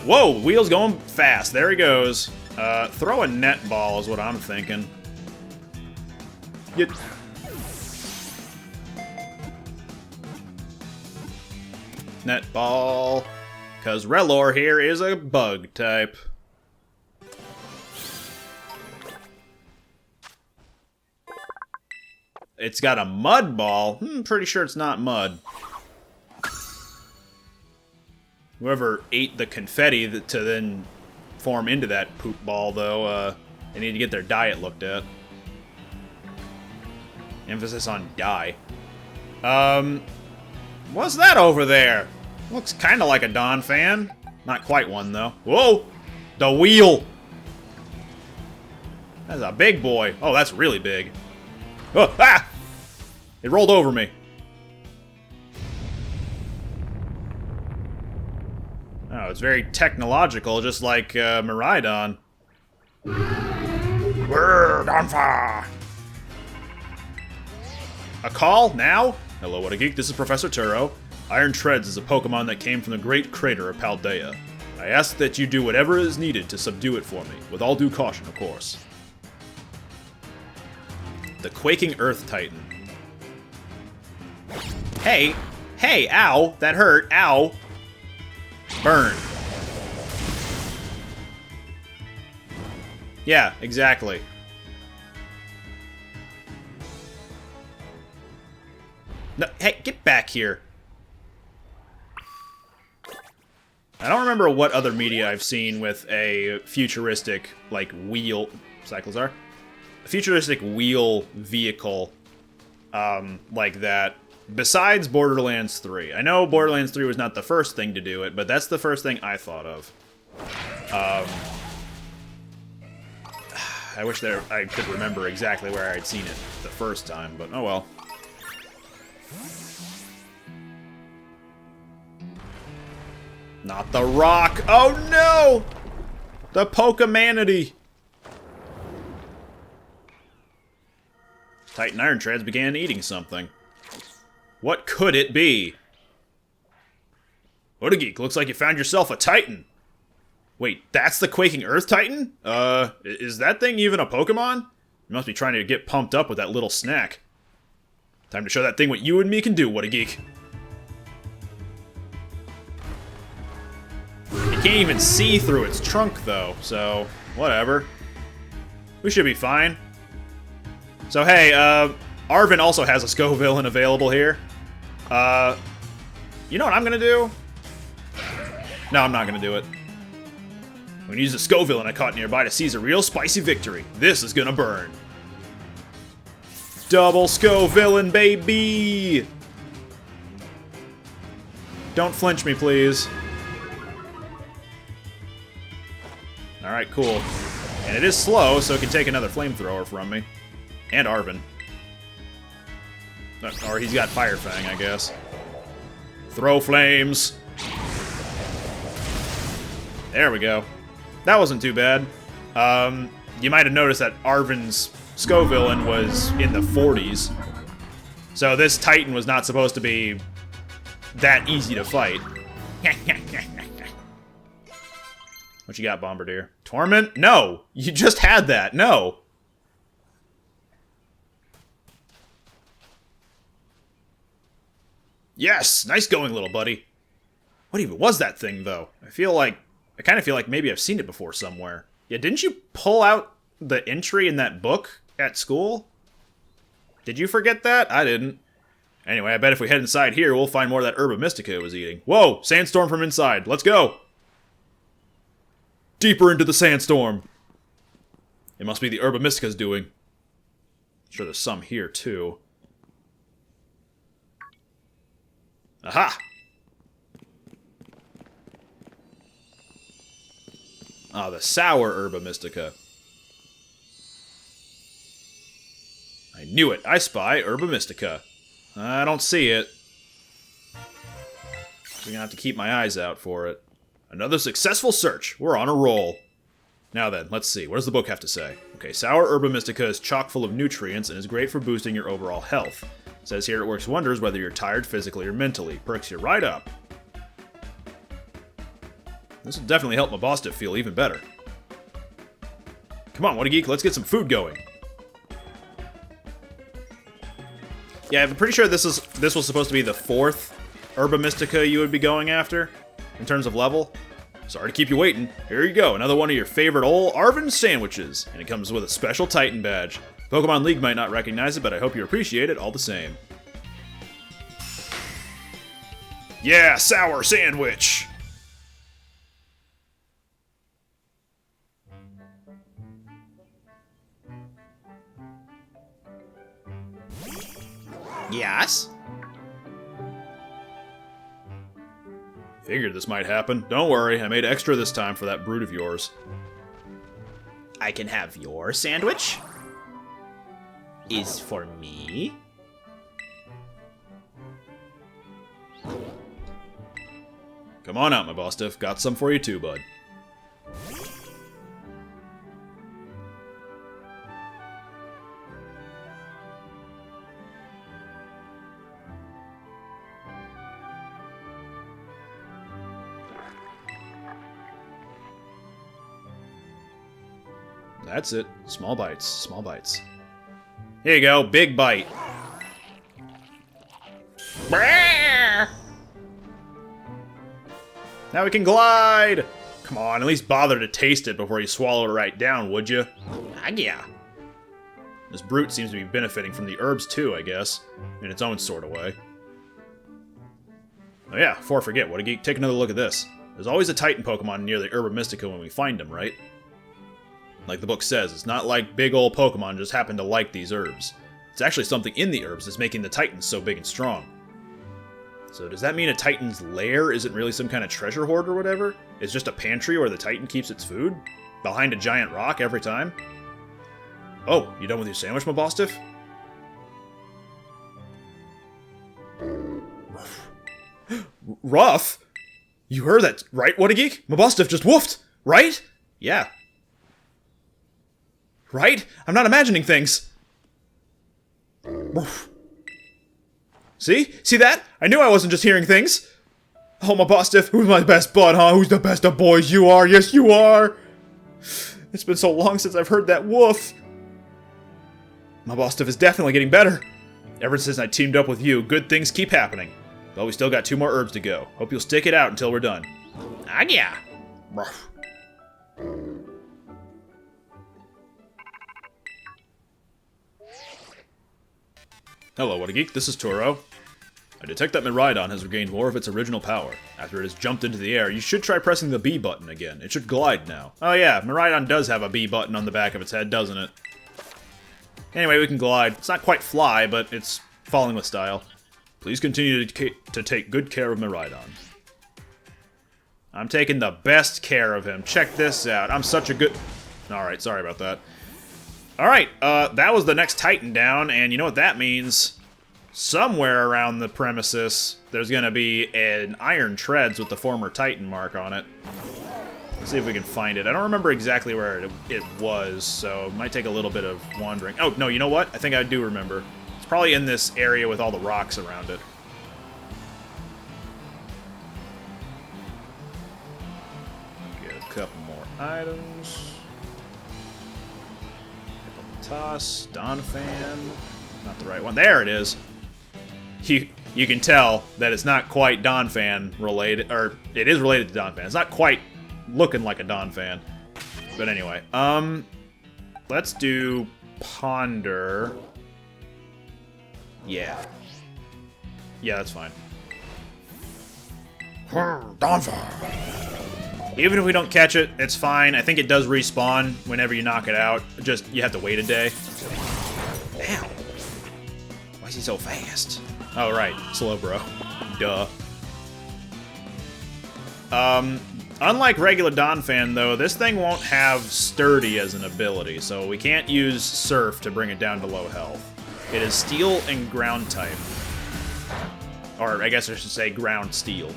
[SPEAKER 1] Whoa! Wheel's going fast. There he goes. Throw a net ball is what I'm thinking. Get... Net ball. Because Relor here is a bug type. It's got a mud ball. Pretty sure it's not mud. Whoever ate the confetti to then form into that poop ball, though, they need to get their diet looked at. Emphasis on die. What's that over there? Looks kind of like a Dawn fan. Not quite one, though. Whoa! The wheel! That's a big boy. Oh, that's really big. Oh, ah! It rolled over me. Oh, it's very technological, just like Miraidon. Word on fire! A call? Now? Hello, what a geek. This is Professor Turo. Iron Treads is a Pokemon that came from the great crater of Paldea. I ask that you do whatever is needed to subdue it for me, with all due caution, of course. The Quaking Earth Titan. Hey! Hey! Ow! That hurt! Ow! Burn. Yeah, exactly. No, hey, get back here. I don't remember what other media I've seen with a futuristic, like, wheel... Cyclizar? A futuristic wheel vehicle, like that. Besides Borderlands 3. I know Borderlands 3 was not the first thing to do it, but that's the first thing I thought of. I wish I could remember exactly where I'd seen it the first time, but oh well. Not the rock! Oh no! The Pokemanity! Titan Iron Treads began eating something. What could it be? What a geek, looks like you found yourself a Titan. Wait, that's the Quaking Earth Titan? Is that thing even a Pokemon? You must be trying to get pumped up with that little snack. Time to show that thing what you and me can do, what a geek. You can't even see through its trunk, though, so whatever. We should be fine. So, hey, Arvin also has a Scovillain available here. You know what I'm gonna do? No, I'm not gonna do it. I'm gonna use the Scovillain I caught nearby to seize a real spicy victory. This is gonna burn. Double Scovillain, baby! Don't flinch me, please. Alright, cool. And it is slow, so it can take another flamethrower from me. And Arvin. Or he's got Fire Fang, I guess. Throw flames! There we go. That wasn't too bad. You might have noticed that Arvin's Scovillain was in the 40s. So this Titan was not supposed to be that easy to fight. What you got, Bombardier? Torment? No! You just had that. No! Yes! Nice going, little buddy. What even was that thing, though? I kind of feel like maybe I've seen it before somewhere. Yeah, didn't you pull out the entry in that book at school? Did you forget that? I didn't. Anyway, I bet if we head inside here, we'll find more of that Herba Mystica it was eating. Whoa! Sandstorm from inside. Let's go! Deeper into the sandstorm. It must be the Herba Mystica's doing. I'm sure there's some here, too. Aha! Ah, the sour Herba Mystica. I knew it. I spy Herba Mystica. I don't see it. So I'm gonna have to keep my eyes out for it. Another successful search. We're on a roll. Now then, let's see. What does the book have to say? Okay, sour Herba Mystica is chock full of nutrients and is great for boosting your overall health. It says here it works wonders whether you're tired physically or mentally. Perks you right up. This will definitely help my boss to feel even better. Come on, what a geek, let's get some food going. Yeah, I'm pretty sure this was supposed to be the 4th Herba Mystica you would be going after, in terms of level. Sorry to keep you waiting. Here you go, another one of your favorite old Arvin sandwiches, and it comes with a special Titan badge. Pokemon League might not recognize it, but I hope you appreciate it all the same. Yeah, sour sandwich! Yes? Figured this might happen. Don't worry, I made extra this time for that brood of yours. I can have your sandwich? Is for me? Come on out, my boss diff. Got some for you too, bud. That's it. Small bites. Small bites. Here you go. Big bite. Now we can glide! Come on, at least bother to taste it before you swallow it right down, would you? Ah, yeah. This brute seems to be benefiting from the herbs too, I guess. In its own sort of way. Oh yeah, before I forget, what a geek, take another look at this. There's always a Titan Pokemon near the Herba Mystica when we find them, right? Like the book says, it's not like big old Pokemon just happen to like these herbs. It's actually something in the herbs that's making the Titans so big and strong. So does that mean a Titan's lair isn't really some kind of treasure hoard or whatever? It's just a pantry where the Titan keeps its food? Behind a giant rock every time? Oh, you done with your sandwich, my boss diff? Rough? You heard that, right, what a geek? My boss diff just woofed, right? Yeah. Right? I'm not imagining things. See? See that? I knew I wasn't just hearing things. Oh, my Bostiff, who's my best bud, huh? Who's the best of boys? You are, yes you are! It's been so long since I've heard that woof. My Bostiff is definitely getting better. Ever since I teamed up with you, good things keep happening. But we still got 2 more herbs to go. Hope you'll stick it out until we're done. Ah, yeah. Hello, What a Geek. This is Toro. I detect that Miraidon has regained more of its original power. After it has jumped into the air, you should try pressing the B button again. It should glide now. Oh yeah, Miraidon does have a B button on the back of its head, doesn't it? Anyway, we can glide. It's not quite fly, but it's falling with style. Please continue to take good care of Miraidon. I'm taking the best care of him. Check this out. I'm such a good... Alright, sorry about that. Alright, that was the next Titan down, and you know what that means? Somewhere around the premises, there's gonna be an Iron Treads with the former Titan mark on it. Let's see if we can find it. I don't remember exactly where it was, so it might take a little bit of wandering. Oh, no, you know what? I think I do remember. It's probably in this area with all the rocks around it. Get a couple more items. Toss, Donphan. Not the right one. There it is. You can tell that it's not quite Donphan related, or it is related to Donphan. It's not quite looking like a Donphan. But anyway, let's do Ponder. Yeah. Yeah, that's fine. Donphan. Even if we don't catch it, it's fine. I think it does respawn whenever you knock it out. Just, you have to wait a day. Damn. Why is he so fast? Oh, right. Slow, bro. Duh. Unlike regular Donphan, though, this thing won't have Sturdy as an ability, so we can't use Surf to bring it down to low health. It is Steel and Ground type. Or, I guess I should say Ground Steel.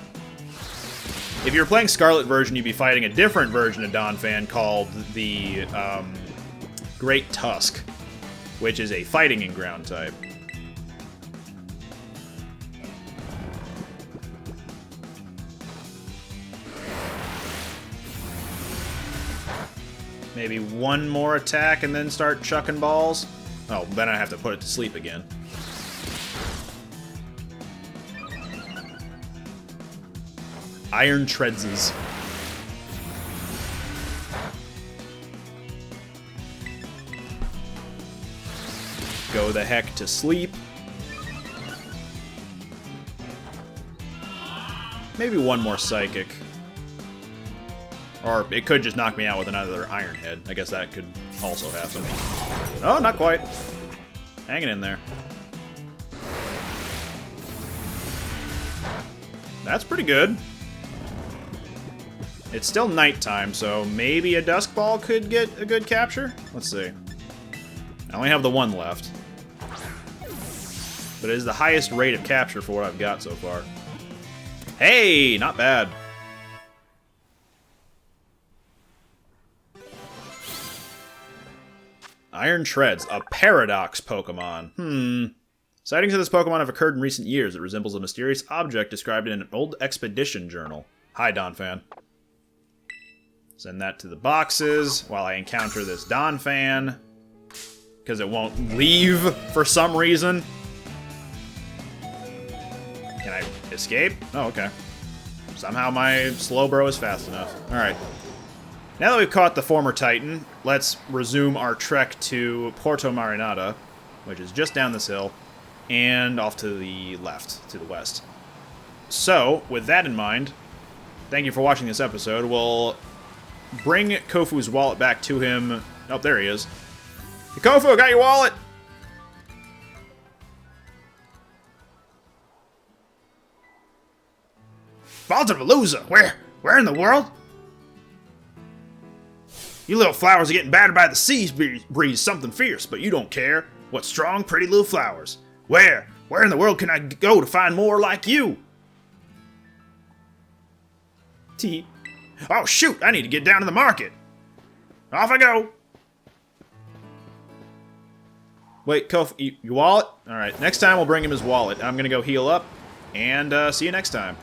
[SPEAKER 1] If you were playing Scarlet version, you'd be fighting a different version of Donphan called the, Great Tusk, which is a Fighting and Ground type. Maybe one more attack and then start chucking balls. Oh, then I have to put it to sleep again. Iron Treadses. Go the heck to sleep. Maybe one more Psychic. Or it could just knock me out with another Iron Head. I guess that could also happen. Oh, not quite. Hanging in there. That's pretty good. It's still nighttime, so maybe a Dusk Ball could get a good capture? Let's see. I only have the one left. But it is the highest rate of capture for what I've got so far. Hey, not bad. Iron Treads, a Paradox Pokemon. Sightings of this Pokemon have occurred in recent years. It resembles a mysterious object described in an old expedition journal. Hi, Donphan. Send that to the boxes while I encounter this Donphan. Because it won't leave for some reason. Can I escape? Oh, okay. Somehow my Slowbro is fast enough. Alright. Now that we've caught the former Titan, let's resume our trek to Porto Marinada, which is just down this hill, and off to the left, to the west. So, with that in mind, thank you for watching this episode. We'll bring Kofu's wallet back to him. Oh, there he is. Hey, Kofu, I got your wallet! Baltapalooza! Where in the world? You little flowers are getting battered by the sea breeze, something fierce, but you don't care. What strong, pretty little flowers. Where in the world can I go to find more like you? T. Oh, shoot, I need to get down to the market. Off I go. Wait, Kof, your wallet? Alright, next time we'll bring him his wallet. I'm gonna go heal up, and see you next time.